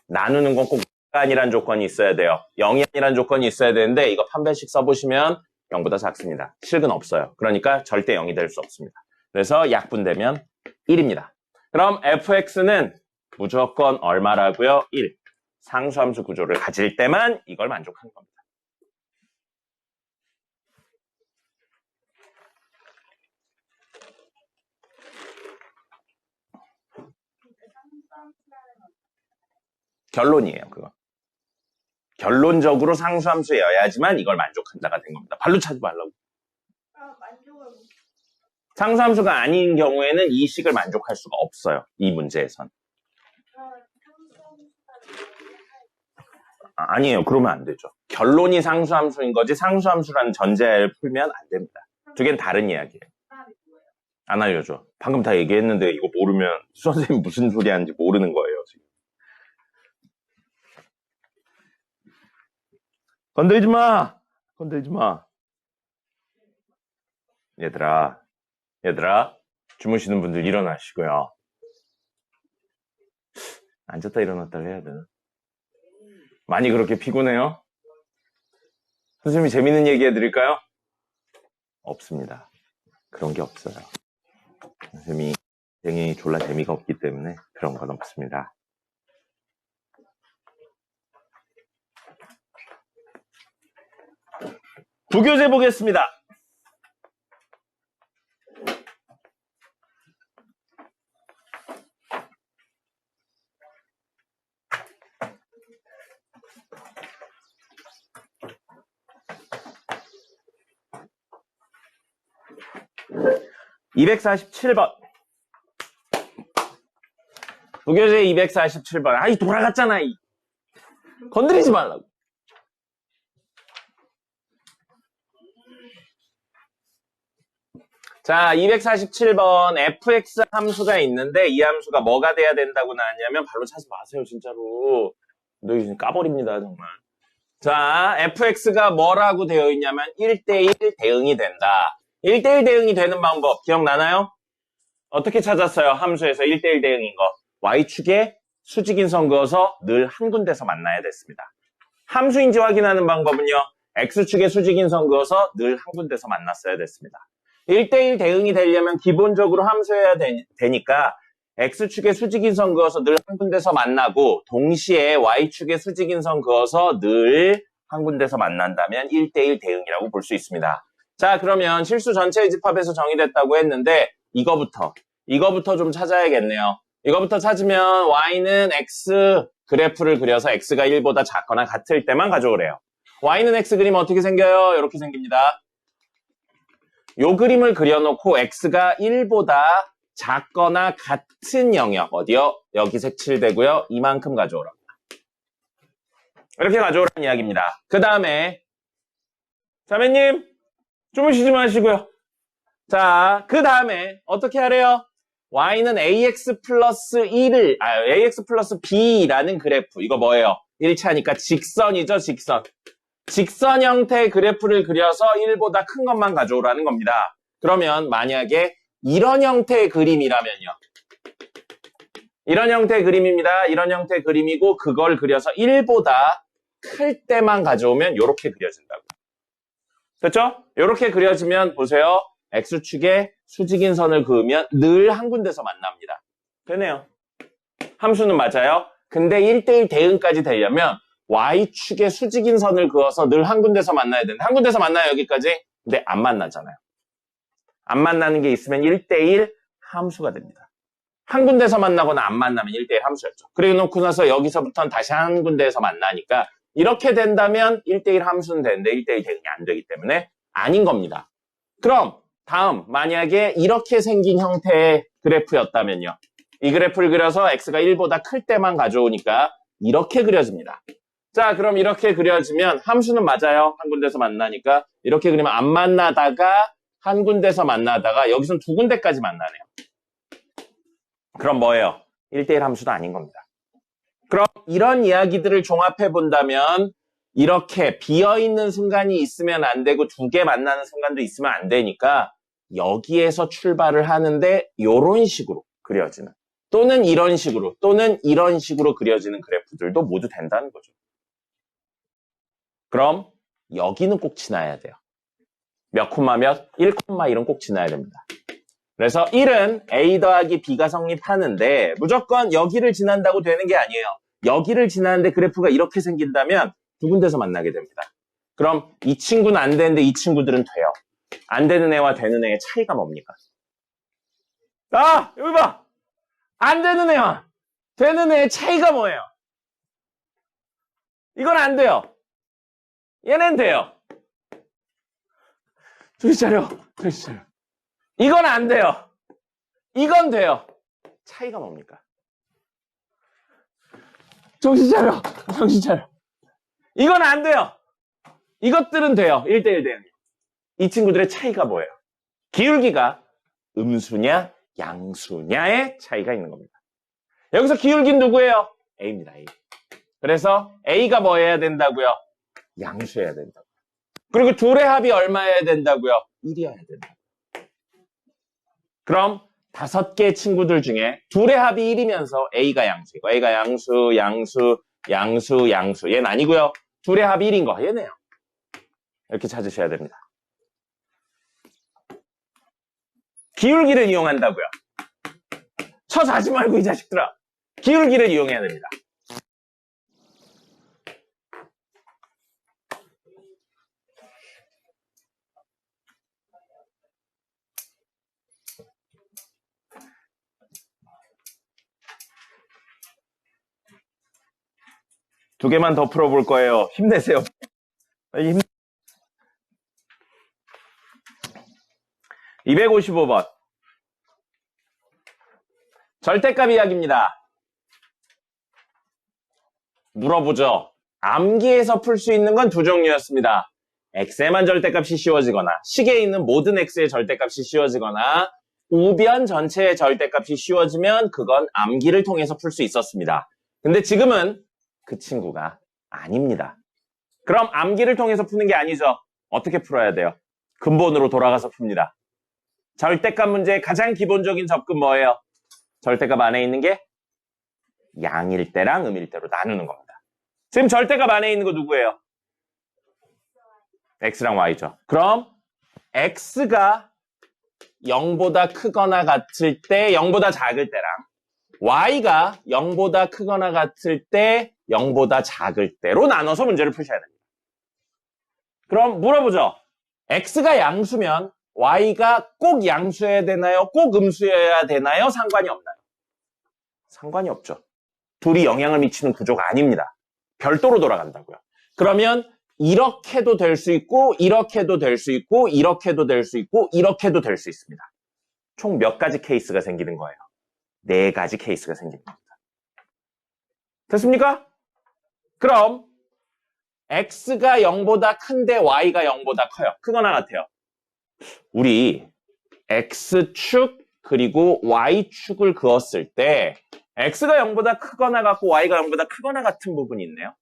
Speaker 1: 나누는 건 꼭 0이 아니란 조건이 있어야 돼요. 0이 아니란 조건이 있어야 되는데 이거 판별식 써보시면 0보다 작습니다. 실근 없어요. 그러니까 절대 0이 될 수 없습니다. 그래서 약분되면 1입니다. 그럼 fx는 무조건 얼마라고요? 1. 상수함수 구조를 가질 때만 이걸 만족하는 겁니다. 결론이에요, 그거. 결론적으로 상수함수여야지만 이걸 만족한다가 된 겁니다. 발로 차지 말라고.
Speaker 2: 만족을 못.
Speaker 1: 상수함수가 아닌 경우에는 이 식을 만족할 수가 없어요. 이 문제에선. 아니에요. 그러면 안 되죠. 결론이 상수함수인 거지 상수함수라는 전제를 풀면 안 됩니다. 두 개는 다른 이야기예요. 안 알려줘. 방금 다 얘기했는데 이거 모르면 선생님 무슨 소리 하는지 모르는 거예요. 지금. 건들지 마. 건들지 마. 얘들아. 주무시는 분들 일어나시고요. 앉았다 일어났다 해야 되나? 많이 그렇게 피곤해요? 선생님이 재밌는 얘기 해드릴까요? 없습니다. 그런 게 없어요. 선생님이 굉장히 졸라 재미가 없기 때문에 그런 건 없습니다. 부교재 보겠습니다. (247번) 부교재 247번. 아이 돌아갔잖아. 건드리지 말라고. 자, 247번 fx 함수가 있는데 이 함수가 뭐가 돼야 된다고 나왔냐면 발로 차지 마세요, 진짜로. 너 지금 까버립니다, 정말. 자, fx가 뭐라고 되어 있냐면 1대1 대응이 된다. 1대1 대응이 되는 방법 기억나나요? 어떻게 찾았어요? 함수에서 1대1 대응인 거. y축에 수직인선 그어서 늘 한 군데서 만나야 됐습니다. 함수인지 확인하는 방법은요. x축에 수직인선 그어서 늘 한 군데서 만났어야 됐습니다. 1대1 대응이 되려면 기본적으로 함수여야 되니까 x축에 수직인선 그어서 늘 한 군데서 만나고 동시에 y축에 수직인선 그어서 늘 한 군데서 만난다면 1대1 대응이라고 볼 수 있습니다. 자, 그러면 실수 전체의 집합에서 정의됐다고 했는데 이거부터 좀 찾아야겠네요. 이거부터 찾으면 y는 x 그래프를 그려서 x가 1보다 작거나 같을 때만 가져오래요. y는 x 그리면 어떻게 생겨요? 이렇게 생깁니다. 요 그림을 그려놓고 x가 1보다 작거나 같은 영역 어디요? 여기 색칠되고요. 이만큼 가져오랍니다. 이렇게 가져오라는 이야기입니다. 그 다음에 자매님 주무시지 마시고요. 자, 그 다음에 어떻게 하래요? y는 ax 플러스 ax 플러스 b라는 그래프. 이거 뭐예요? 1차니까 직선이죠, 직선. 직선 형태의 그래프를 그려서 1보다 큰 것만 가져오라는 겁니다. 그러면 만약에 이런 형태의 그림이라면요. 이런 형태의 그림입니다. 이런 형태의 그림이고 그걸 그려서 1보다 클 때만 가져오면 이렇게 그려진다고. 됐죠? 이렇게 그려지면 보세요. x축에 수직인 선을 그으면 늘 한 군데서 만납니다. 되네요. 함수는 맞아요. 근데 1대1 대응까지 되려면 y축에 수직인 선을 그어서 늘 한 군데서 만나야 되는데 한 군데서 만나요, 여기까지? 근데 안 만나잖아요. 안 만나는 게 있으면 1대1 함수가 됩니다. 한 군데서 만나거나 안 만나면 1대1 함수였죠. 그리고 놓고 나서 여기서부터는 다시 한 군데에서 만나니까 이렇게 된다면 1대1 함수는 되는데 1대1 대응이 안 되기 때문에 아닌 겁니다. 그럼 다음 만약에 이렇게 생긴 형태의 그래프였다면요. 이 그래프를 그려서 x가 1보다 클 때만 가져오니까 이렇게 그려집니다. 자, 그럼 이렇게 그려지면 함수는 맞아요. 한 군데서 만나니까. 이렇게 그리면 안 만나다가 한 군데서 만나다가 여기서는 두 군데까지 만나네요. 그럼 뭐예요? 1대1 함수도 아닌 겁니다. 그럼 이런 이야기들을 종합해 본다면 이렇게 비어있는 순간이 있으면 안 되고 두 개 만나는 순간도 있으면 안 되니까 여기에서 출발을 하는데 이런 식으로 그려지는 또는 이런 식으로 그려지는 그래프들도 모두 된다는 거죠. 그럼 여기는 꼭 지나야 돼요. 몇 콤마 몇? 1콤마 1은 꼭 지나야 됩니다. 그래서 1은 A 더하기 B가 성립하는데 무조건 여기를 지난다고 되는 게 아니에요. 여기를 지나는데 그래프가 이렇게 생긴다면 두 군데서 만나게 됩니다. 그럼 이 친구는 안 되는데 이 친구들은 돼요. 안 되는 애와 되는 애의 차이가 뭡니까? 아! 여기 봐! 안 되는 애와 되는 애의 차이가 뭐예요? 이건 안 돼요. 얘는 돼요. 정신 차려. 정신 차려. 이건 안 돼요. 이건 돼요. 차이가 뭡니까? 정신 차려. 정신 차려. 이건 안 돼요. 이것들은 돼요. 1대1 대응이요. 이 친구들의 차이가 뭐예요? 기울기가 음수냐 양수냐의 차이가 있는 겁니다. 여기서 기울기는 누구예요? A입니다. A. 그래서 A가 뭐 해야 된다고요? 양수해야 된다고요. 그리고 둘의 합이 얼마여야 된다고요? 1이어야 된다고요. 그럼 5개 친구들 중에 둘의 합이 1이면서 A가 양수이고 A가 양수, 양수, 양수, 양수. 얘는 아니고요. 둘의 합이 1인 거 얘네요. 이렇게 찾으셔야 됩니다. 기울기를 이용한다고요. 자지 말고 이 자식들아. 기울기를 이용해야 됩니다. 두 개만 더 풀어볼 거예요. 힘내세요. 255번. 절대값 이야기입니다. 물어보죠. 암기에서 풀 수 있는 건 두 종류였습니다. x에만 절대값이 씌워지거나 식에 있는 모든 x의 절대값이 씌워지거나 우변 전체의 절대값이 씌워지면 그건 암기를 통해서 풀 수 있었습니다. 근데 지금은 그 친구가 아닙니다. 그럼 암기를 통해서 푸는 게 아니죠. 어떻게 풀어야 돼요? 근본으로 돌아가서 풉니다. 절대값 문제의 가장 기본적인 접근 뭐예요? 절대값 안에 있는 게 양일 때랑 음일 때로 나누는 겁니다. 지금 절대값 안에 있는 거 누구예요? x랑 y죠. 그럼 x가 0보다 크거나 같을 때 0보다 작을 때랑 y가 0보다 크거나 같을 때 0보다 작을 때로 나눠서 문제를 푸셔야 됩니다. 그럼 물어보죠. x가 양수면 y가 꼭 양수여야 되나요? 꼭 음수여야 되나요? 상관이 없나요? 상관이 없죠. 둘이 영향을 미치는 구조가 아닙니다. 별도로 돌아간다고요. 그러면 이렇게도 될 수 있고 이렇게도 될 수 있고 이렇게도 될 수 있고 이렇게도 될 수 있습니다. 총 몇 가지 케이스가 생기는 거예요? 4가지 케이스가 생기는 겁니다. 됐습니까? 그럼 x가 0보다 큰데 y가 0보다 커요. 크거나 같아요. 우리 x축 그리고 y축을 그었을 때 x가 0보다 크거나 같고 y가 0보다 크거나 같은 부분이 있네요.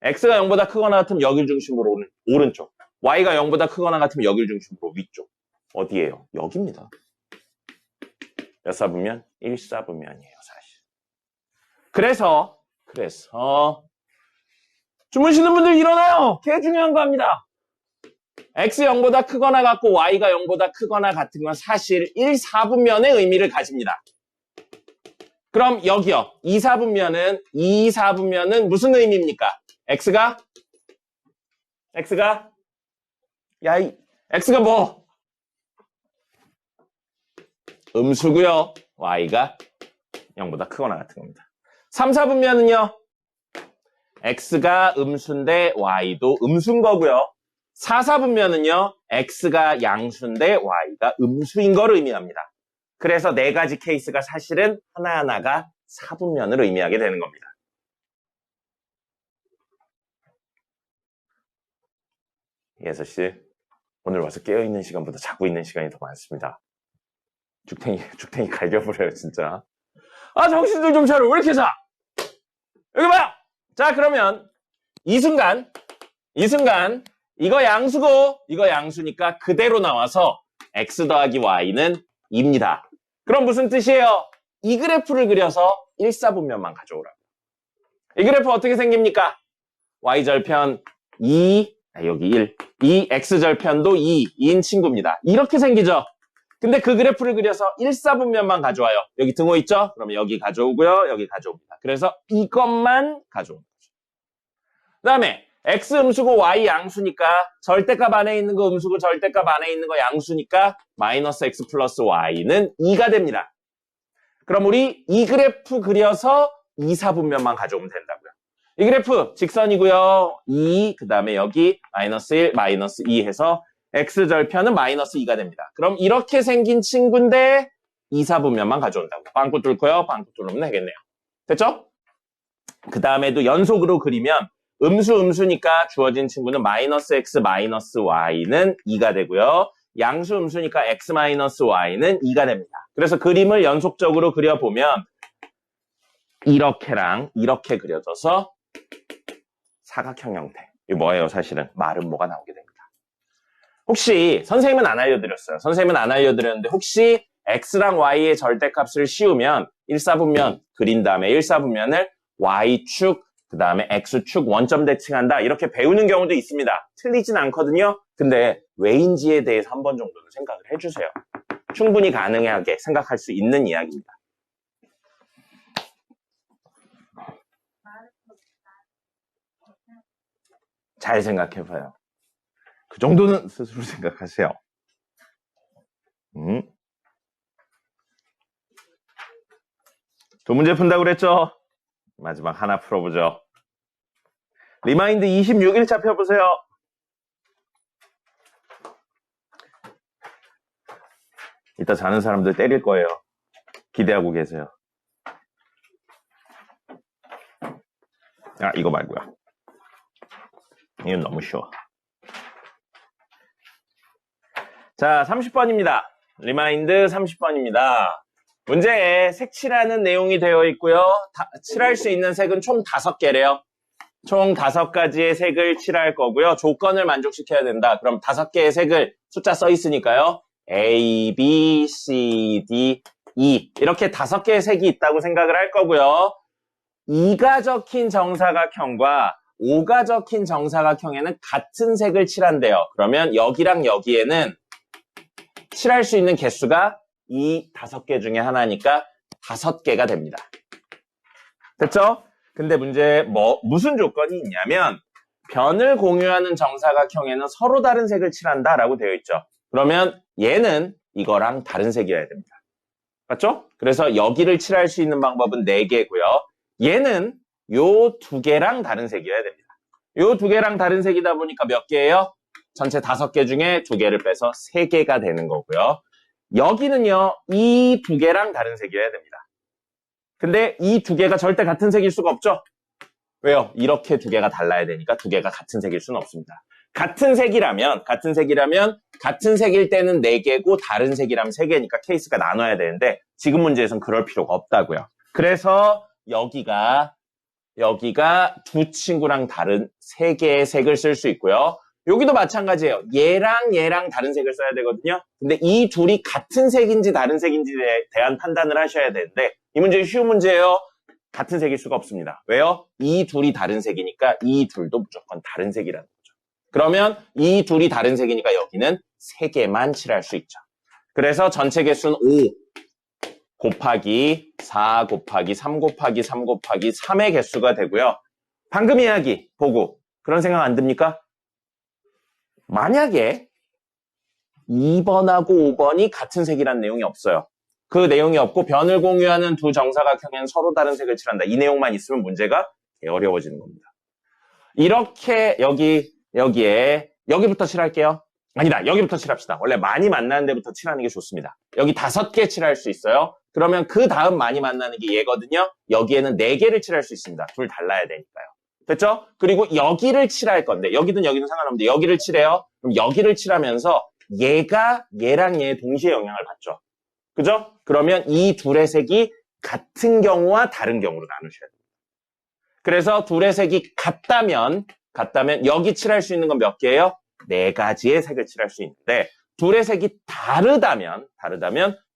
Speaker 1: x가 0보다 크거나 같으면 여길 중심으로 오른쪽, y가 0보다 크거나 같으면 여길 중심으로 위쪽. 어디예요? 여기입니다. 몇 사분면? 1사분면이에요, 사실. 그래서 주무시는 분들 일어나요. 개 중요한 거 합니다. x 0보다 크거나 같고 y가 0보다 크거나 같은 건 사실 1사분면의 의미를 가집니다. 그럼 여기요. 2사분면은 무슨 의미입니까? x가 x가 뭐? 음수고요. y가 0보다 크거나 같은 겁니다. 3사분면은요. x가 음수인데 y도 음수인 거고요. 4사분면은요. x가 양수인데 y가 음수인 걸 의미합니다. 그래서 4가지 케이스가 사실은 하나하나가 사분면을 의미하게 되는 겁니다. 예서씨, 오늘 와서 깨어있는 시간보다 자고 있는 시간이 더 많습니다. 죽탱이 갈겨버려요, 진짜. 아, 정신들 좀 차려. 왜 이렇게 자? 여기 봐요. 자, 그러면 이 순간 이거 양수고 이거 양수니까 그대로 나와서 x 더하기 y는 2입니다. 그럼 무슨 뜻이에요? 이 그래프를 그려서 1사분면만 가져오라고. 이 그래프 어떻게 생깁니까? y절편 2, 여기 1, 이 x절편도 2인 친구입니다. 이렇게 생기죠? 근데 그 그래프를 그려서 1사분면만 가져와요. 여기 등호 있죠? 그러면 여기 가져오고요. 여기 가져옵니다. 그래서 이것만 가져오는 거죠. 그 다음에 x 음수고 y 양수니까 절대값 안에 있는 거 음수고 절대값 안에 있는 거 양수니까 마이너스 x 플러스 y는 2가 됩니다. 그럼 우리 이 그래프 그려서 2사분면만 가져오면 된다고요. 이 그래프 직선이고요. 2, 그 다음에 여기 마이너스 1, 마이너스 2 해서 x절편은 마이너스 2가 됩니다. 그럼 이렇게 생긴 친구인데 2, 4분면만 가져온다고. 빵꾸 뚫고요. 빵꾸 뚫으면 되겠네요. 됐죠? 그 다음에도 연속으로 그리면 음수니까 주어진 친구는 마이너스 x 마이너스 y는 2가 되고요. 양수 음수니까 x 마이너스 y는 2가 됩니다. 그래서 그림을 연속적으로 그려보면 이렇게랑 이렇게 그려져서 사각형 형태. 이거 뭐예요, 사실은? 마름모가 나오게 됩니다. 혹시 선생님은 안 알려드렸어요. 선생님은 안 알려드렸는데 혹시 x랑 y의 절대값을 씌우면 1사분면 그린 다음에 1사분면을 y축, 그 다음에 x축 원점 대칭한다. 이렇게 배우는 경우도 있습니다. 틀리진 않거든요. 근데 왜인지에 대해서 한 번 정도는 생각을 해주세요. 충분히 가능하게 생각할 수 있는 이야기입니다. 잘 생각해봐요. 그 정도는 스스로 생각하세요. 두 문제 푼다고 그랬죠? 마지막 하나 풀어보죠. 리마인드 26일차 펴보세요. 이따 자는 사람들 때릴 거예요. 기대하고 계세요. 아, 이거 말고요. 이건 너무 쉬워. 자, 30번입니다. 리마인드 30번입니다. 문제에 색칠하는 내용이 되어 있고요. 칠할 수 있는 색은 총 5개래요. 총 5가지의 색을 칠할 거고요. 조건을 만족시켜야 된다. 그럼 5개의 색을 숫자 써 있으니까요. A, B, C, D, E 이렇게 5개의 색이 있다고 생각을 할 거고요. 2가 적힌 정사각형과 5가 적힌 정사각형에는 같은 색을 칠한대요. 그러면 여기랑 여기에는 칠할 수 있는 개수가 이 5개 중에 하나니까 5개가 됩니다. 됐죠? 근데 문제 무슨 조건이 있냐면 변을 공유하는 정사각형에는 서로 다른 색을 칠한다라고 되어 있죠. 그러면 얘는 이거랑 다른 색이어야 됩니다. 맞죠? 그래서 여기를 칠할 수 있는 방법은 4개고요. 얘는 요 2개랑 다른 색이어야 됩니다. 요 2개랑 다른 색이다 보니까 몇 개예요? 전체 5개 중에 2개를 빼서 3개가 되는 거고요. 여기는요, 이 2개랑 다른 색이어야 됩니다. 근데 이 2개가 절대 같은 색일 수가 없죠? 왜요? 이렇게 2개가 달라야 되니까 2개가 같은 색일 수는 없습니다. 같은 색이라면 같은 색일 때는 4개고 다른 색이라면 3개니까 케이스가 나눠야 되는데 지금 문제에서는 그럴 필요가 없다고요. 그래서 여기가 두 친구랑 다른 3개의 색을 쓸 수 있고요. 여기도 마찬가지예요. 얘랑 다른 색을 써야 되거든요. 근데 이 둘이 같은 색인지 다른 색인지에 대한 판단을 하셔야 되는데 이 문제 쉬운 문제예요. 같은 색일 수가 없습니다. 왜요? 이 둘이 다른 색이니까 이 둘도 무조건 다른 색이라는 거죠. 그러면 이 둘이 다른 색이니까 여기는 3개만 칠할 수 있죠. 그래서 전체 개수는 5 곱하기 4 곱하기 3 곱하기 3 곱하기 3의 개수가 되고요. 방금 이야기 보고 그런 생각 안 듭니까? 만약에 2번하고 5번이 같은 색이라는 내용이 없어요. 그 내용이 없고 변을 공유하는 두 정사각형에는 서로 다른 색을 칠한다. 이 내용만 있으면 문제가 어려워지는 겁니다. 이렇게 여기부터 칠할게요. 아니다. 여기부터 칠합시다. 원래 많이 만나는 데부터 칠하는 게 좋습니다. 여기 5개 칠할 수 있어요. 그러면 그 다음 많이 만나는 게 얘거든요. 여기에는 4개를 칠할 수 있습니다. 둘 달라야 되니까요. 됐죠? 그리고 여기를 칠할 건데 여기든 상관없는데 여기를 칠해요. 그럼 여기를 칠하면서 얘랑 얘 동시에 영향을 받죠. 그죠? 그러면 이 둘의 색이 같은 경우와 다른 경우로 나누셔야 됩니다. 그래서 둘의 색이 같다면 여기 칠할 수 있는 건 몇 개예요? 4가지의 색을 칠할 수 있는데 둘의 색이 다르다면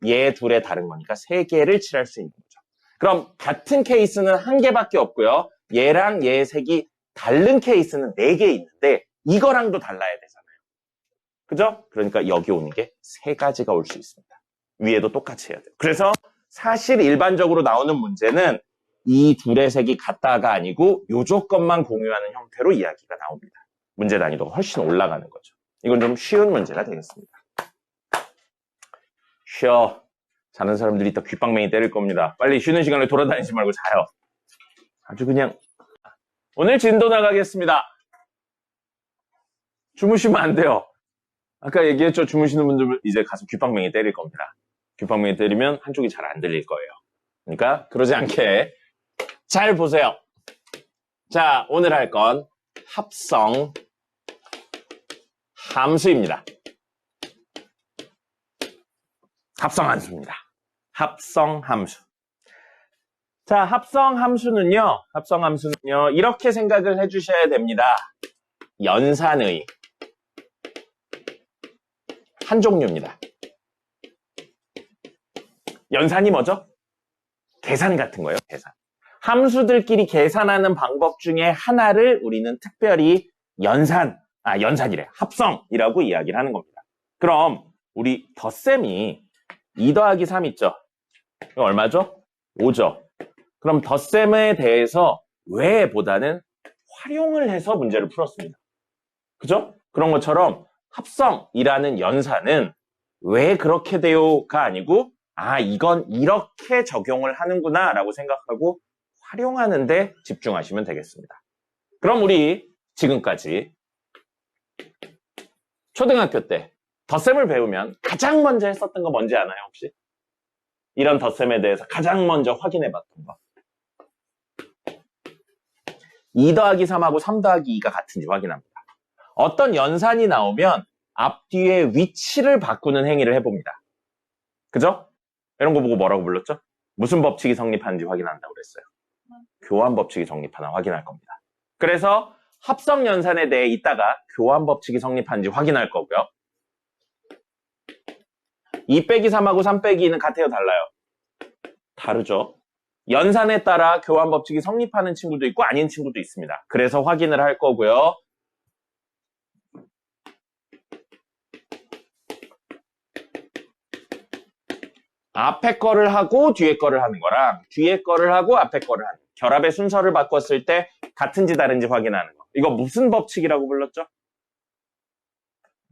Speaker 1: 얘 둘의 다른 거니까 3개를 칠할 수 있는 거죠. 그럼 같은 케이스는 1개밖에 없고요. 얘랑 얘의 색이 다른 케이스는 4개 있는데 이거랑도 달라야 되잖아요. 그죠? 그러니까 여기 오는 게 3가지가 올 수 있습니다. 위에도 똑같이 해야 돼요. 그래서 사실 일반적으로 나오는 문제는 이 둘의 색이 같다가 아니고 요 조건만 공유하는 형태로 이야기가 나옵니다. 문제 난이도가 훨씬 올라가는 거죠. 이건 좀 쉬운 문제가 되겠습니다. 쉬어. 자는 사람들이 이따 귓방맹이 때릴 겁니다. 빨리 쉬는 시간에 돌아다니지 말고 자요. 아주 그냥 오늘 진도 나가겠습니다. 주무시면 안 돼요. 아까 얘기했죠. 주무시는 분들 이제 가서 귓방망이 때릴 겁니다. 귓방망이 때리면 한쪽이 잘 안 들릴 거예요. 그러니까 그러지 않게 잘 보세요. 자, 오늘 할 건 합성 함수입니다. 합성 함수입니다. 합성 함수. 자, 합성 함수는요, 이렇게 생각을 해주셔야 됩니다. 연산의 한 종류입니다. 연산이 뭐죠? 계산 같은 거예요, 계산. 함수들끼리 계산하는 방법 중에 하나를 우리는 특별히 합성이라고 이야기를 하는 겁니다. 그럼 우리 덧셈이 2 더하기 3 있죠? 이거 얼마죠? 5죠? 그럼 덧셈에 대해서 왜보다는 활용을 해서 문제를 풀었습니다. 그죠? 그런 것처럼 합성이라는 연산은 왜 그렇게 돼요가 아니고 이건 이렇게 적용을 하는구나 라고 생각하고 활용하는데 집중하시면 되겠습니다. 그럼 우리 지금까지 초등학교 때 덧셈을 배우면 가장 먼저 했었던 거 뭔지 아나요, 혹시? 이런 덧셈에 대해서 가장 먼저 확인해 봤던 거. 2 더하기 3하고 3 더하기 2가 같은지 확인합니다. 어떤 연산이 나오면 앞뒤의 위치를 바꾸는 행위를 해봅니다. 그죠? 이런 거 보고 뭐라고 불렀죠? 무슨 법칙이 성립하는지 확인한다고 그랬어요. 교환 법칙이 성립하나 확인할 겁니다. 그래서 합성 연산에 대해 이따가 교환 법칙이 성립하는지 확인할 거고요. 2 빼기 3하고 3 빼기 2는 같아요, 달라요? 다르죠. 연산에 따라 교환 법칙이 성립하는 친구도 있고 아닌 친구도 있습니다. 그래서 확인을 할 거고요. 앞에 거를 하고 뒤에 거를 하는 거랑 뒤에 거를 하고 앞에 거를 하는 거. 결합의 순서를 바꿨을 때 같은지 다른지 확인하는 거. 이거 무슨 법칙이라고 불렀죠?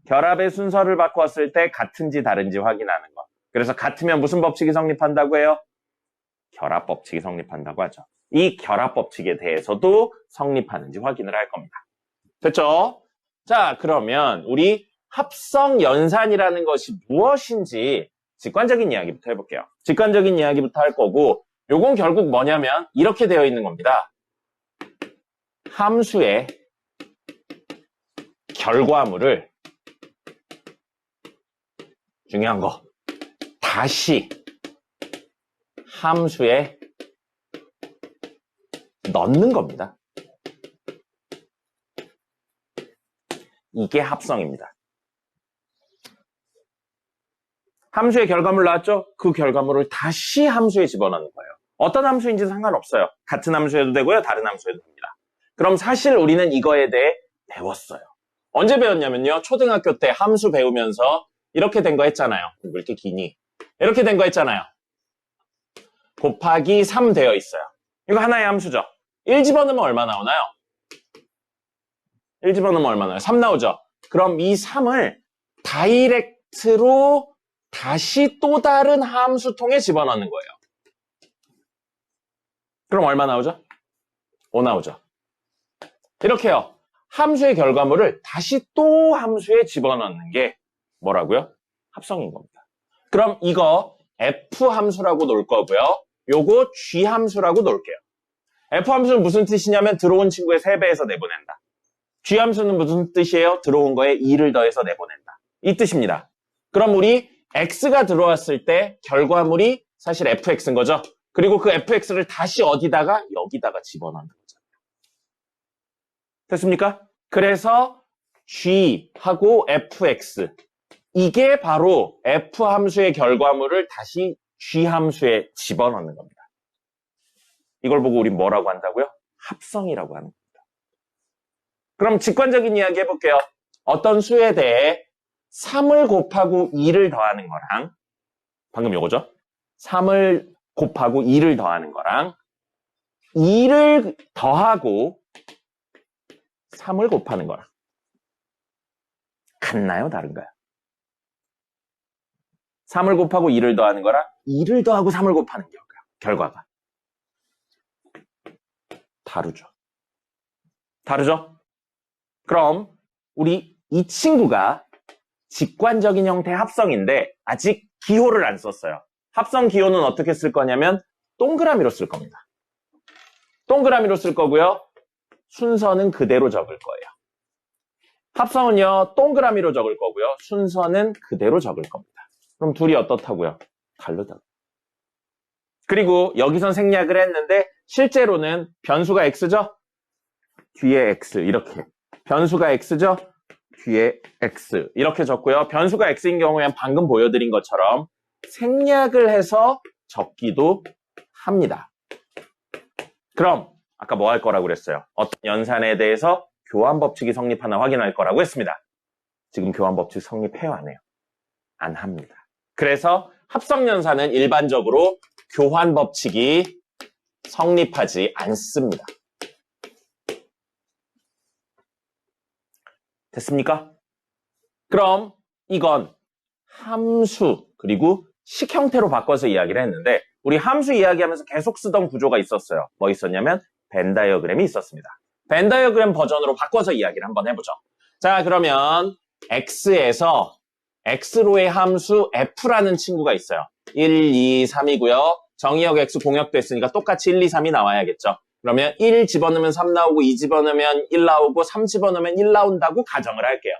Speaker 1: 결합의 순서를 바꿨을 때 같은지 다른지 확인하는 거. 그래서 같으면 무슨 법칙이 성립한다고 해요? 결합 법칙이 성립한다고 하죠. 이 결합 법칙에 대해서도 성립하는지 확인을 할 겁니다. 됐죠? 자, 그러면 우리 합성 연산이라는 것이 무엇인지 직관적인 이야기부터 해볼게요. 직관적인 이야기부터 할 거고, 요건 결국 뭐냐면 이렇게 되어 있는 겁니다. 함수의 결과물을, 중요한 거, 다시 함수에 넣는 겁니다. 이게 합성입니다. 함수의 결과물 나왔죠? 그 결과물을 다시 함수에 집어넣는 거예요. 어떤 함수인지 상관없어요. 같은 함수에도 되고요. 다른 함수에도 됩니다. 그럼 사실 우리는 이거에 대해 배웠어요. 언제 배웠냐면요. 초등학교 때 함수 배우면서 이렇게 된 거 했잖아요. 왜 이렇게 기니? 이렇게 된 거 했잖아요. 곱하기 3 되어 있어요. 이거 하나의 함수죠. 1 집어넣으면 얼마 나오나요? 1 집어넣으면 얼마 나와요? 3 나오죠? 그럼 이 3을 다이렉트로 다시 또 다른 함수통에 집어넣는 거예요. 그럼 얼마 나오죠? 5 나오죠. 이렇게요. 함수의 결과물을 다시 또 함수에 집어넣는 게 뭐라고요? 합성인 겁니다. 그럼 이거 F 함수라고 놓을 거고요. 요거 G 함수라고 놓을게요. F 함수는 무슨 뜻이냐면 들어온 친구의 3배에서 내보낸다. G 함수는 무슨 뜻이에요? 들어온 거에 2를 더해서 내보낸다. 이 뜻입니다. 그럼 우리 X가 들어왔을 때 결과물이 사실 fx인 거죠. 그리고 그 fx를 다시 어디다가? 여기다가 집어넣는 거죠. 됐습니까? 그래서 g하고 fx 이게 바로 f 함수의 결과물을 다시 g 함수에 집어넣는 겁니다. 이걸 보고 우리 뭐라고 한다고요? 합성이라고 하는 겁니다. 그럼 직관적인 이야기 해볼게요. 어떤 수에 대해 3을 곱하고 2를 더하는 거랑 방금 요거죠? 3을 곱하고 2를 더하는 거랑 2를 더하고 3을 곱하는 거랑 같나요? 다른가요? 3을 곱하고 2를 더하는 거랑 2를 더하고 3을 곱하는 결과가 다르죠. 다르죠? 그럼 우리 이 친구가 직관적인 형태의 합성인데 아직 기호를 안 썼어요. 합성 기호는 어떻게 쓸 거냐면 동그라미로 쓸 겁니다. 동그라미로 쓸 거고요. 순서는 그대로 적을 거예요. 합성은요, 동그라미로 적을 거고요. 순서는 그대로 적을 겁니다. 그럼 둘이 어떻다고요? 다르다고. 그리고 여기선 생략을 했는데 실제로는 변수가 x죠? 뒤에 x 이렇게. 변수가 x죠? 뒤에 x 이렇게 적고요. 변수가 x인 경우엔 방금 보여드린 것처럼 생략을 해서 적기도 합니다. 그럼 아까 뭐 할 거라고 그랬어요? 어떤 연산에 대해서 교환 법칙이 성립하나 확인할 거라고 했습니다. 지금 교환 법칙 성립해요, 안 해요? 안 합니다. 그래서 합성연산은 일반적으로 교환 법칙이 성립하지 않습니다. 됐습니까? 그럼 이건 함수 그리고 식 형태로 바꿔서 이야기를 했는데 우리 함수 이야기하면서 계속 쓰던 구조가 있었어요. 뭐 있었냐면 벤 다이어그램이 있었습니다. 벤 다이어그램 버전으로 바꿔서 이야기를 한번 해보죠. 자, 그러면 x에서 x로의 함수 f라는 친구가 있어요. 1, 2, 3이고요. 정의역 x 공역됐으니까 똑같이 1, 2, 3이 나와야겠죠. 그러면 1 집어넣으면 3 나오고 2 집어넣으면 1 나오고 3 집어넣으면 1 나온다고 가정을 할게요.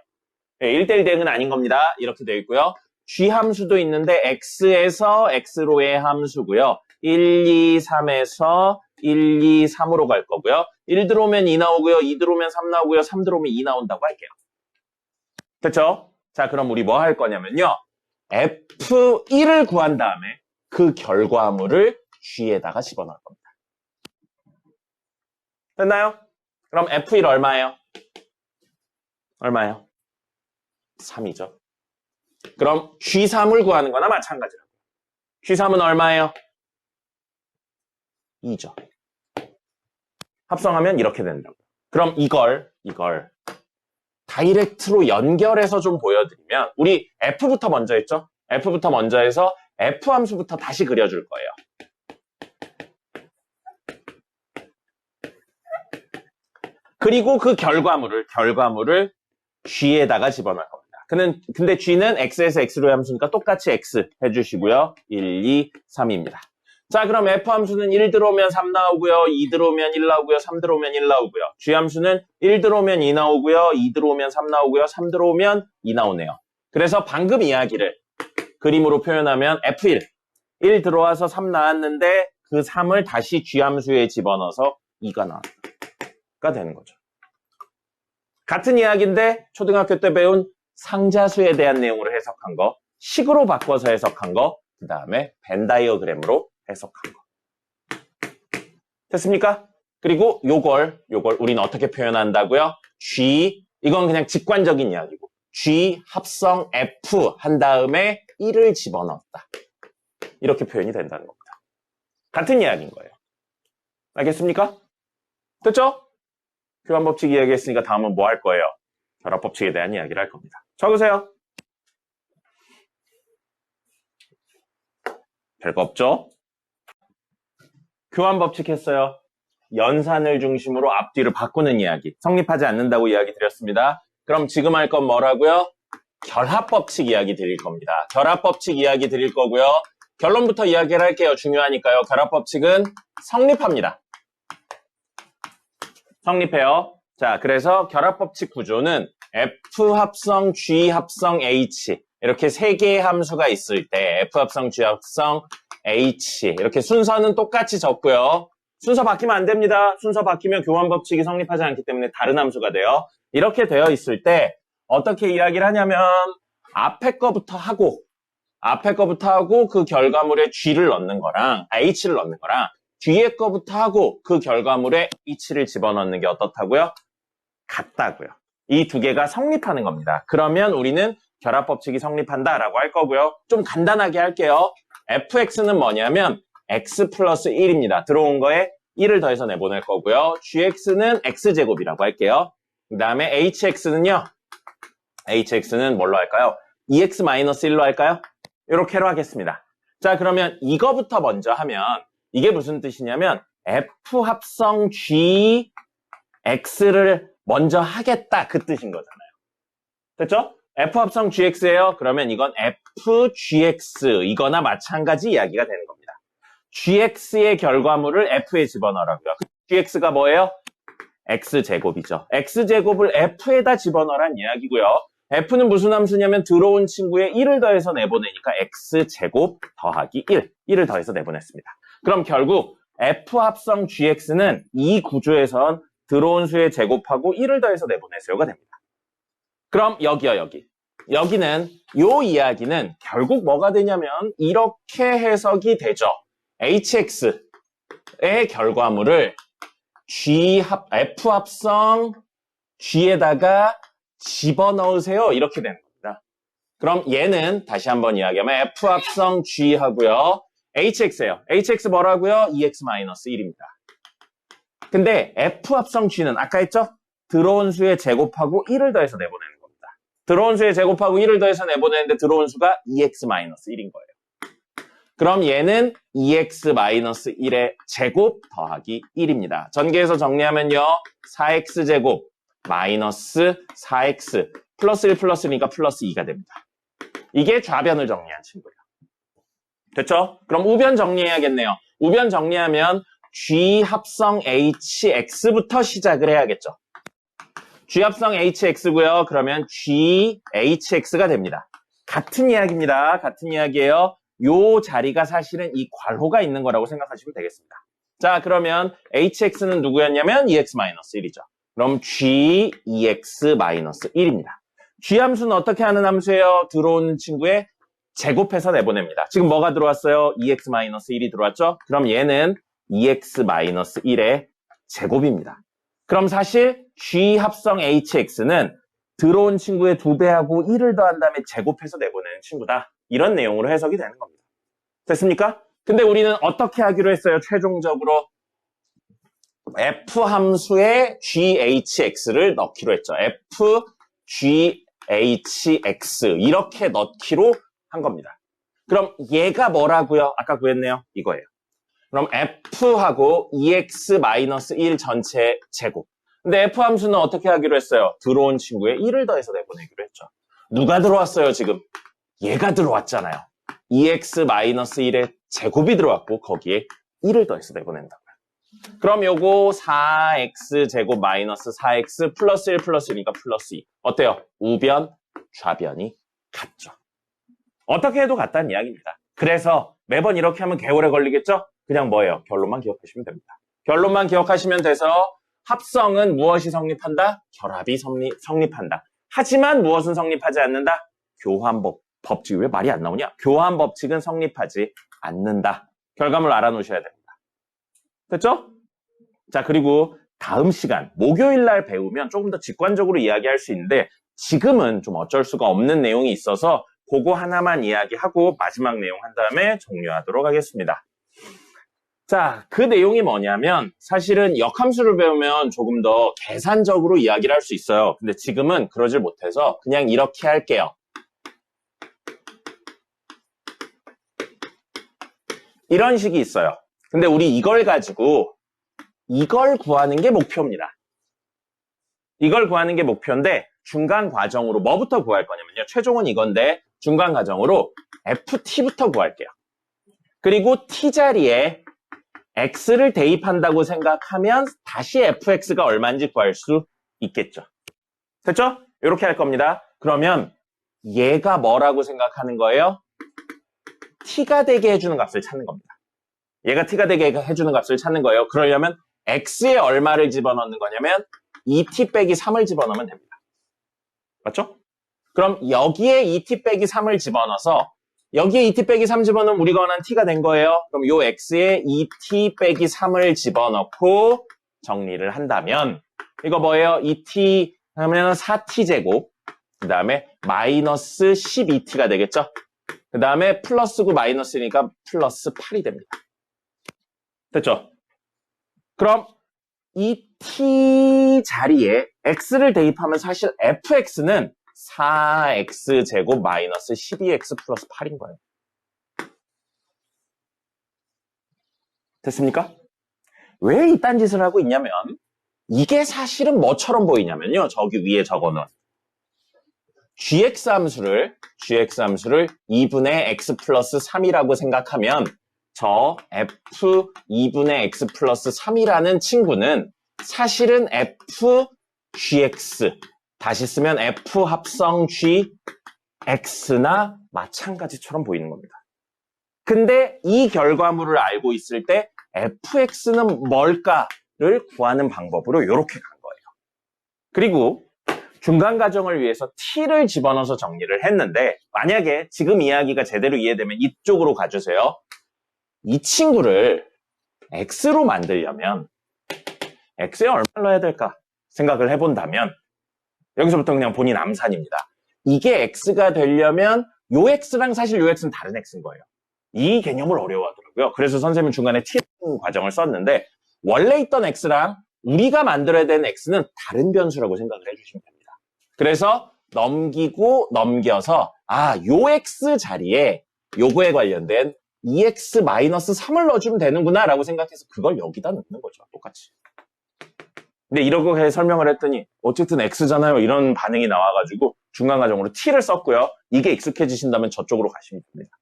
Speaker 1: 1대1 대응은 아닌 겁니다. 이렇게 되어 있고요. g 함수도 있는데 x에서 x로의 함수고요. 1, 2, 3에서 1, 2, 3으로 갈 거고요. 1 들어오면 2 나오고요. 2 들어오면 3 나오고요. 3 들어오면 2 나온다고 할게요. 됐죠? 자, 그럼 우리 뭐 할 거냐면요. F1을 구한 다음에 그 결과물을 G에다가 집어넣을 겁니다. 됐나요? 그럼 F1 얼마예요? 얼마예요? 3이죠. 그럼 G3을 구하는 거나 마찬가지라고. G3은 얼마예요? 2죠. 합성하면 이렇게 된다고. 그럼 이걸 다이렉트로 연결해서 좀 보여드리면 우리 F부터 먼저 했죠? F부터 먼저 해서 F 함수부터 다시 그려줄 거예요. 그리고 그 결과물을 G에다가 집어넣을 겁니다. 근데 G는 X에서 X로의 함수니까 똑같이 X 해주시고요. 1, 2, 3입니다. 자, 그럼 F 함수는 1 들어오면 3 나오고요. 2 들어오면 1 나오고요. 3 들어오면 1 나오고요. G 함수는 1 들어오면 2 나오고요. 2 들어오면 3 나오고요. 3 들어오면 2 나오네요. 그래서 방금 이야기를 그림으로 표현하면 F1. 1 들어와서 3 나왔는데 그 3을 다시 G 함수에 집어넣어서 2가 나왔다가 되는 거죠. 같은 이야기인데 초등학교 때 배운 상자수에 대한 내용으로 해석한 거, 식으로 바꿔서 해석한 거, 그 다음에 벤 다이어그램으로 해석한 거. 됐습니까? 그리고 요걸 우리는 어떻게 표현한다고요? G, 이건 그냥 직관적인 이야기고 G 합성 F 한 다음에 1을 집어넣었다. 이렇게 표현이 된다는 겁니다. 같은 이야기인 거예요. 알겠습니까? 됐죠? 교환법칙 이야기했으니까 다음은 뭐 할 거예요? 결합법칙에 대한 이야기를 할 겁니다. 적으세요. 별거 없죠? 교환법칙 했어요. 연산을 중심으로 앞뒤를 바꾸는 이야기. 성립하지 않는다고 이야기 드렸습니다. 그럼 지금 할 건 뭐라고요? 결합법칙 이야기 드릴 겁니다. 결합법칙 이야기 드릴 거고요. 결론부터 이야기를 할게요. 중요하니까요. 결합법칙은 성립합니다. 성립해요. 자, 그래서 결합법칙 구조는 F 합성 G 합성 H 이렇게 세 개의 함수가 있을 때 F 합성 G 합성 H 이렇게 순서는 똑같이 적고요. 순서 바뀌면 안 됩니다. 순서 바뀌면 교환법칙이 성립하지 않기 때문에 다른 함수가 돼요. 이렇게 되어 있을 때 어떻게 이야기를 하냐면 앞에 거부터 하고 그 결과물에 G를 넣는 거랑 H를 넣는 거랑 뒤에 거부터 하고 그 결과물에 H를 집어넣는 게 어떻다고요? 같다고요. 이 두 개가 성립하는 겁니다. 그러면 우리는 결합법칙이 성립한다라고 할 거고요. 좀 간단하게 할게요. fx는 뭐냐면 x 플러스 1입니다. 들어온 거에 1을 더해서 내보낼 거고요. gx는 x제곱이라고 할게요. 그 다음에 hx는요. hx는 뭘로 할까요? 2x 마이너스 1로 할까요? 이렇게로 하겠습니다. 자, 그러면 이거부터 먼저 하면 이게 무슨 뜻이냐면 f 합성 g x를 먼저 하겠다 그 뜻인 거잖아요. 됐죠? f 합성 gx예요. 그러면 이건 fgx 이거나 마찬가지 이야기가 되는 겁니다. gx의 결과물을 f에 집어넣으라고요. gx가 뭐예요? x제곱이죠. x제곱을 f에다 집어넣으란 이야기고요. f는 무슨 함수냐면 들어온 친구에 1을 더해서 내보내니까 x제곱 더하기 1. 1을 더해서 내보냈습니다. 그럼 결국 f 합성 gx는 이 구조에선 들어온 수의 제곱하고 1을 더해서 내보내세요가 됩니다. 그럼 여기요, 여기. 여기는 요 이야기는 결국 뭐가 되냐면 이렇게 해석이 되죠. hx의 결과물을 f 합성 g에다가 집어넣으세요. 이렇게 되는 겁니다. 그럼 얘는 다시 한번 이야기하면 f 합성 g 하고요. hx예요. hx 뭐라고요? 2x-1입니다. 근데 f 합성 g는 아까 했죠? 들어온 수의 제곱하고 1을 더해서 내보내는 겁니다. 들어온 수의 제곱하고 1을 더해서 내보내는데 들어온 수가 2x-1인 거예요. 그럼 얘는 2x-1의 제곱 더하기 1입니다. 전개해서 정리하면요. 4x제곱 마이너스 4x 플러스 1 플러스니까 플러스 2가 됩니다. 이게 좌변을 정리한 친구예요. 됐죠? 그럼 우변 정리해야겠네요. 우변 정리하면 G 합성 HX부터 시작을 해야겠죠. G 합성 HX고요. 그러면 GHX가 됩니다. 같은 이야기입니다. 같은 이야기예요. 요 자리가 사실은 이 괄호가 있는 거라고 생각하시면 되겠습니다. 자, 그러면 HX는 누구였냐면 2x-1이죠. 그럼 G2x-1입니다. G 함수는 어떻게 하는 함수예요? 들어오는 친구에 제곱해서 내보냅니다. 지금 뭐가 들어왔어요? 2x-1이 들어왔죠? 그럼 얘는 2x-1의 제곱입니다. 그럼 사실 G 합성 HX는 들어온 친구의 2배하고 1을 더한 다음에 제곱해서 내보내는 친구다. 이런 내용으로 해석이 되는 겁니다. 됐습니까? 근데 우리는 어떻게 하기로 했어요? 최종적으로 F 함수에 GHX를 넣기로 했죠. FGHX 이렇게 넣기로 한 겁니다. 그럼 얘가 뭐라고요? 아까 구했네요. 이거예요. 그럼 F하고 2x-1 전체 제곱. 근데 F 함수는 어떻게 하기로 했어요? 들어온 친구에 1을 더해서 내보내기로 했죠. 누가 들어왔어요, 지금? 얘가 들어왔잖아요. 2x-1의 제곱이 들어왔고 거기에 1을 더해서 내보낸다고요. 그럼 요거 4x제곱 마이너스 4x 플러스 1 플러스 1이니까 플러스 2. 어때요? 우변, 좌변이 같죠. 어떻게 해도 같다는 이야기입니다. 그래서 매번 이렇게 하면 개월에 걸리겠죠? 그냥 뭐예요? 결론만 기억하시면 됩니다. 결론만 기억하시면 돼서 합성은 무엇이 성립한다? 결합이 성립한다. 하지만 무엇은 성립하지 않는다? 교환법. 법칙이 왜 말이 안 나오냐? 교환 법칙은 성립하지 않는다. 결과물 알아놓으셔야 됩니다. 됐죠? 자, 그리고 다음 시간, 목요일 날 배우면 조금 더 직관적으로 이야기할 수 있는데 지금은 좀 어쩔 수가 없는 내용이 있어서 그거 하나만 이야기하고 마지막 내용 한 다음에 종료하도록 하겠습니다. 자, 그 내용이 뭐냐면 사실은 역함수를 배우면 조금 더 계산적으로 이야기를 할 수 있어요. 근데 지금은 그러질 못해서 그냥 이렇게 할게요. 이런 식이 있어요. 근데 우리 이걸 가지고 이걸 구하는 게 목표입니다. 이걸 구하는 게 목표인데 중간 과정으로 뭐부터 구할 거냐면요. 최종은 이건데 중간 과정으로 FT부터 구할게요. 그리고 T 자리에 X를 대입한다고 생각하면 다시 FX가 얼마인지 구할 수 있겠죠. 됐죠? 이렇게 할 겁니다. 그러면 얘가 뭐라고 생각하는 거예요? T가 되게 해주는 값을 찾는 겁니다. 얘가 T가 되게 해주는 값을 찾는 거예요. 그러려면 X에 얼마를 집어넣는 거냐면 2T 빼기 3을 집어넣으면 됩니다. 맞죠? 그럼 여기에 2T 빼기 3을 집어넣어서 여기에 2T 빼기 3 집어넣으면 우리가 원하는 T가 된 거예요. 그럼 요 X에 2T 빼기 3을 집어넣고 정리를 한다면 이거 뭐예요? 2T 하면 4T 제곱 그 다음에 마이너스 12T가 되겠죠? 그 다음에 플러스 9 마이너스니까 플러스 8이 됩니다. 됐죠? 그럼 이 T 자리에 X를 대입하면 사실 fx는 4x제곱 마이너스 12x 플러스 8인 거예요. 됐습니까? 왜 이딴 짓을 하고 있냐면 이게 사실은 뭐처럼 보이냐면요. 저기 위에 적어놓은 gx 함수를 2분의 x 플러스 3이라고 생각하면 저 f 2분의 x 플러스 3이라는 친구는 사실은 f gx, 다시 쓰면 f 합성 gx나 마찬가지처럼 보이는 겁니다. 근데 이 결과물을 알고 있을 때 fx는 뭘까를 구하는 방법으로 이렇게 간 거예요. 그리고 중간 과정을 위해서 t를 집어넣어서 정리를 했는데 만약에 지금 이야기가 제대로 이해되면 이쪽으로 가주세요. 이 친구를 x로 만들려면 x에 얼마 넣어야 될까 생각을 해본다면 여기서부터 그냥 본인 암산입니다. 이게 x가 되려면 요 x랑 사실 요 x는 다른 x인 거예요. 이 개념을 어려워하더라고요. 그래서 선생님은 중간에 t라는 과정을 썼는데 원래 있던 x랑 우리가 만들어야 되는 x는 다른 변수라고 생각을 해주시면 됩니다. 그래서 넘기고 넘겨서 요 x 자리에 요거에 관련된 2x-3을 넣어주면 되는구나 라고 생각해서 그걸 여기다 넣는 거죠. 똑같이. 근데 이렇게 설명을 했더니 어쨌든 x잖아요. 이런 반응이 나와가지고 중간 과정으로 t를 썼고요. 이게 익숙해지신다면 저쪽으로 가시면 됩니다.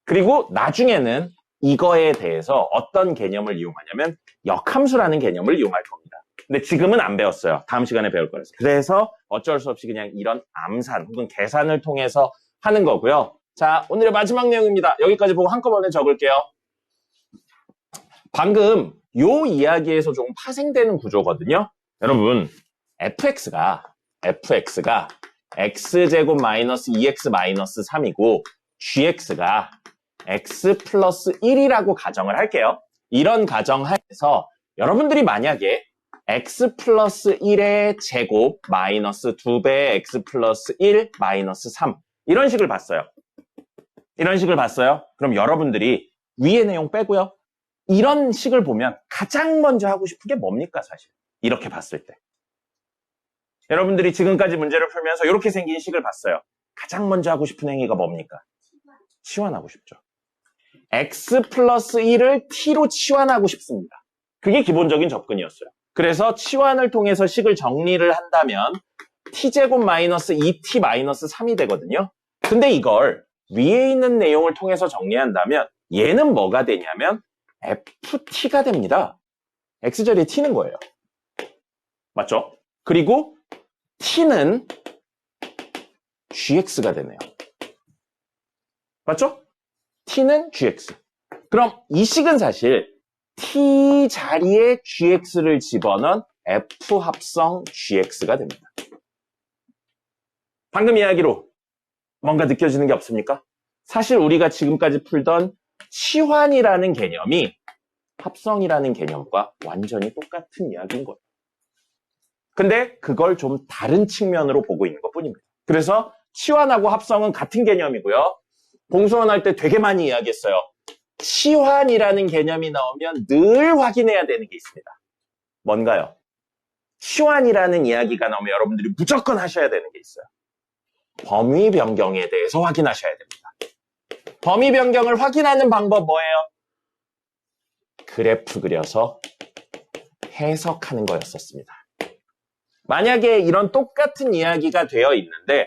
Speaker 1: 그리고 나중에는 이거에 대해서 어떤 개념을 이용하냐면 역함수라는 개념을 이용할 겁니다. 근데 지금은 안 배웠어요. 다음 시간에 배울 거라서. 그래서 어쩔 수 없이 그냥 이런 암산 혹은 계산을 통해서 하는 거고요. 자, 오늘의 마지막 내용입니다. 여기까지 보고 한꺼번에 적을게요. 방금 요 이야기에서 좀 파생되는 구조거든요. 여러분, fx가 x제곱 마이너스 2x 마이너스 3이고 gx가 x 플러스 1이라고 가정을 할게요. 이런 가정하에서 여러분들이 만약에 x 플러스 1의 제곱 마이너스 2배의 x 플러스 1 마이너스 3 이런 식을 봤어요. 그럼 여러분들이 위의 내용 빼고요. 이런 식을 보면 가장 먼저 하고 싶은 게 뭡니까 사실? 이렇게 봤을 때. 여러분들이 지금까지 문제를 풀면서 이렇게 생긴 식을 봤어요. 가장 먼저 하고 싶은 행위가 뭡니까? 치환하고 싶죠. x 플러스 1을 t로 치환하고 싶습니다. 그게 기본적인 접근이었어요. 그래서 치환을 통해서 식을 정리를 한다면 t제곱 마이너스 2t 마이너스 3이 되거든요. 근데 이걸 위에 있는 내용을 통해서 정리한다면 얘는 뭐가 되냐면 ft가 됩니다. x자리에 t는 거예요. 맞죠? 그리고 t는 gx가 되네요. 맞죠? t는 gx. 그럼 이 식은 사실 t 자리에 gx를 집어넣은 f 합성 gx가 됩니다. 방금 이야기로 뭔가 느껴지는 게 없습니까? 사실 우리가 지금까지 풀던 치환이라는 개념이 합성이라는 개념과 완전히 똑같은 이야기인 거예요. 근데 그걸 좀 다른 측면으로 보고 있는 것뿐입니다. 그래서 치환하고 합성은 같은 개념이고요. 공수원 할 때 되게 많이 이야기했어요. 치환이라는 개념이 나오면 늘 확인해야 되는 게 있습니다. 뭔가요? 치환이라는 이야기가 나오면 여러분들이 무조건 하셔야 되는 게 있어요. 범위 변경에 대해서 확인하셔야 됩니다. 범위 변경을 확인하는 방법 뭐예요? 그래프 그려서 해석하는 거였었습니다. 만약에 이런 똑같은 이야기가 되어 있는데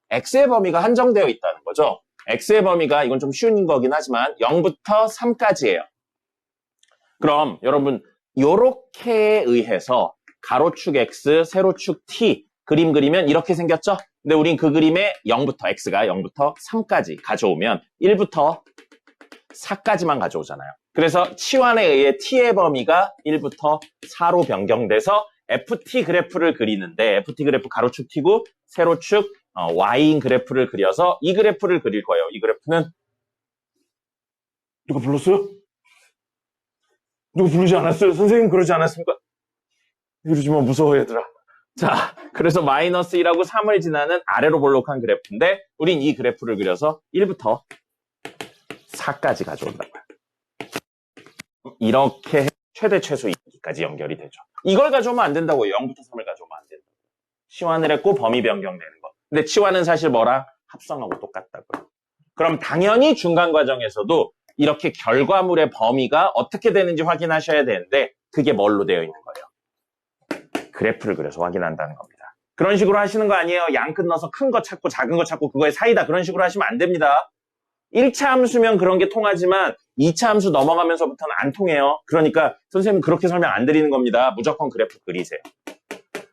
Speaker 1: x의 범위가 한정되어 있다는 거죠. x의 범위가 이건 좀 쉬운 거긴 하지만 0부터 3까지예요. 그럼 여러분 요렇게에 의해서 가로축 x, 세로축 t 그림 그리면 이렇게 생겼죠? 근데 우린 그 그림에 x가 0부터 3까지 가져오면 1부터 4까지만 가져오잖아요. 그래서 치환에 의해 t의 범위가 1부터 4로 변경돼서 ft 그래프를 그리는데 ft 그래프 가로축 t고 세로축 y인 그래프를 그려서 이 그래프를 그릴 거예요. 이 그래프는 누가 불렀어요? 누가 부르지 않았어요? 선생님 그러지 않았습니까? 이러지 마 무서워 얘들아. 자, 그래서 마이너스 1하고 3을 지나는 아래로 볼록한 그래프인데 우린 이 그래프를 그려서 1부터 4까지 가져온다고요. 이렇게 최대 최소 2까지 연결이 되죠. 이걸 가져오면 안 된다고요. 0부터 3을 가져오면 안 된다고요. 치환을 했고 범위 변경되는 거. 근데 치환은 사실 뭐랑 합성하고 똑같다고요. 그럼 당연히 중간 과정에서도 이렇게 결과물의 범위가 어떻게 되는지 확인하셔야 되는데 그게 뭘로 되어 있는 거예요? 그래프를 그려서 확인한다는 겁니다. 그런 식으로 하시는 거 아니에요. 양끝 넣어서 큰 거 찾고 작은 거 찾고 그거의 사이다. 그런 식으로 하시면 안 됩니다. 1차 함수면 그런 게 통하지만 2차 함수 넘어가면서부터는 안 통해요. 그러니까 선생님은 그렇게 설명 안 드리는 겁니다. 무조건 그래프 그리세요.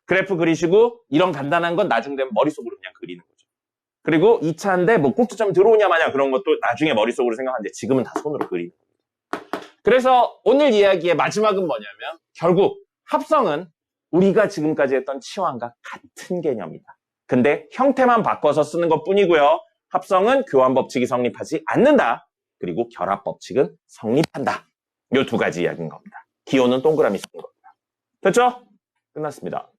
Speaker 1: 그래프 그리시고 이런 간단한 건 나중 되면 머릿속으로 그냥 그리는 거죠. 그리고 2차인데 뭐 꼭지점 들어오냐 마냐 그런 것도 나중에 머릿속으로 생각하는데 지금은 다 손으로 그리는 겁니다. 그래서 오늘 이야기의 마지막은 뭐냐면 결국 합성은 우리가 지금까지 했던 치환과 같은 개념이다. 근데 형태만 바꿔서 쓰는 것뿐이고요. 합성은 교환 법칙이 성립하지 않는다. 그리고 결합 법칙은 성립한다. 이 두 가지 이야기인 겁니다. 기호는 동그라미 쓰는 겁니다. 됐죠? 끝났습니다.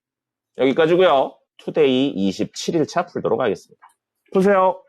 Speaker 1: 여기까지고요. 투데이 27일차 풀도록 하겠습니다. 보세요.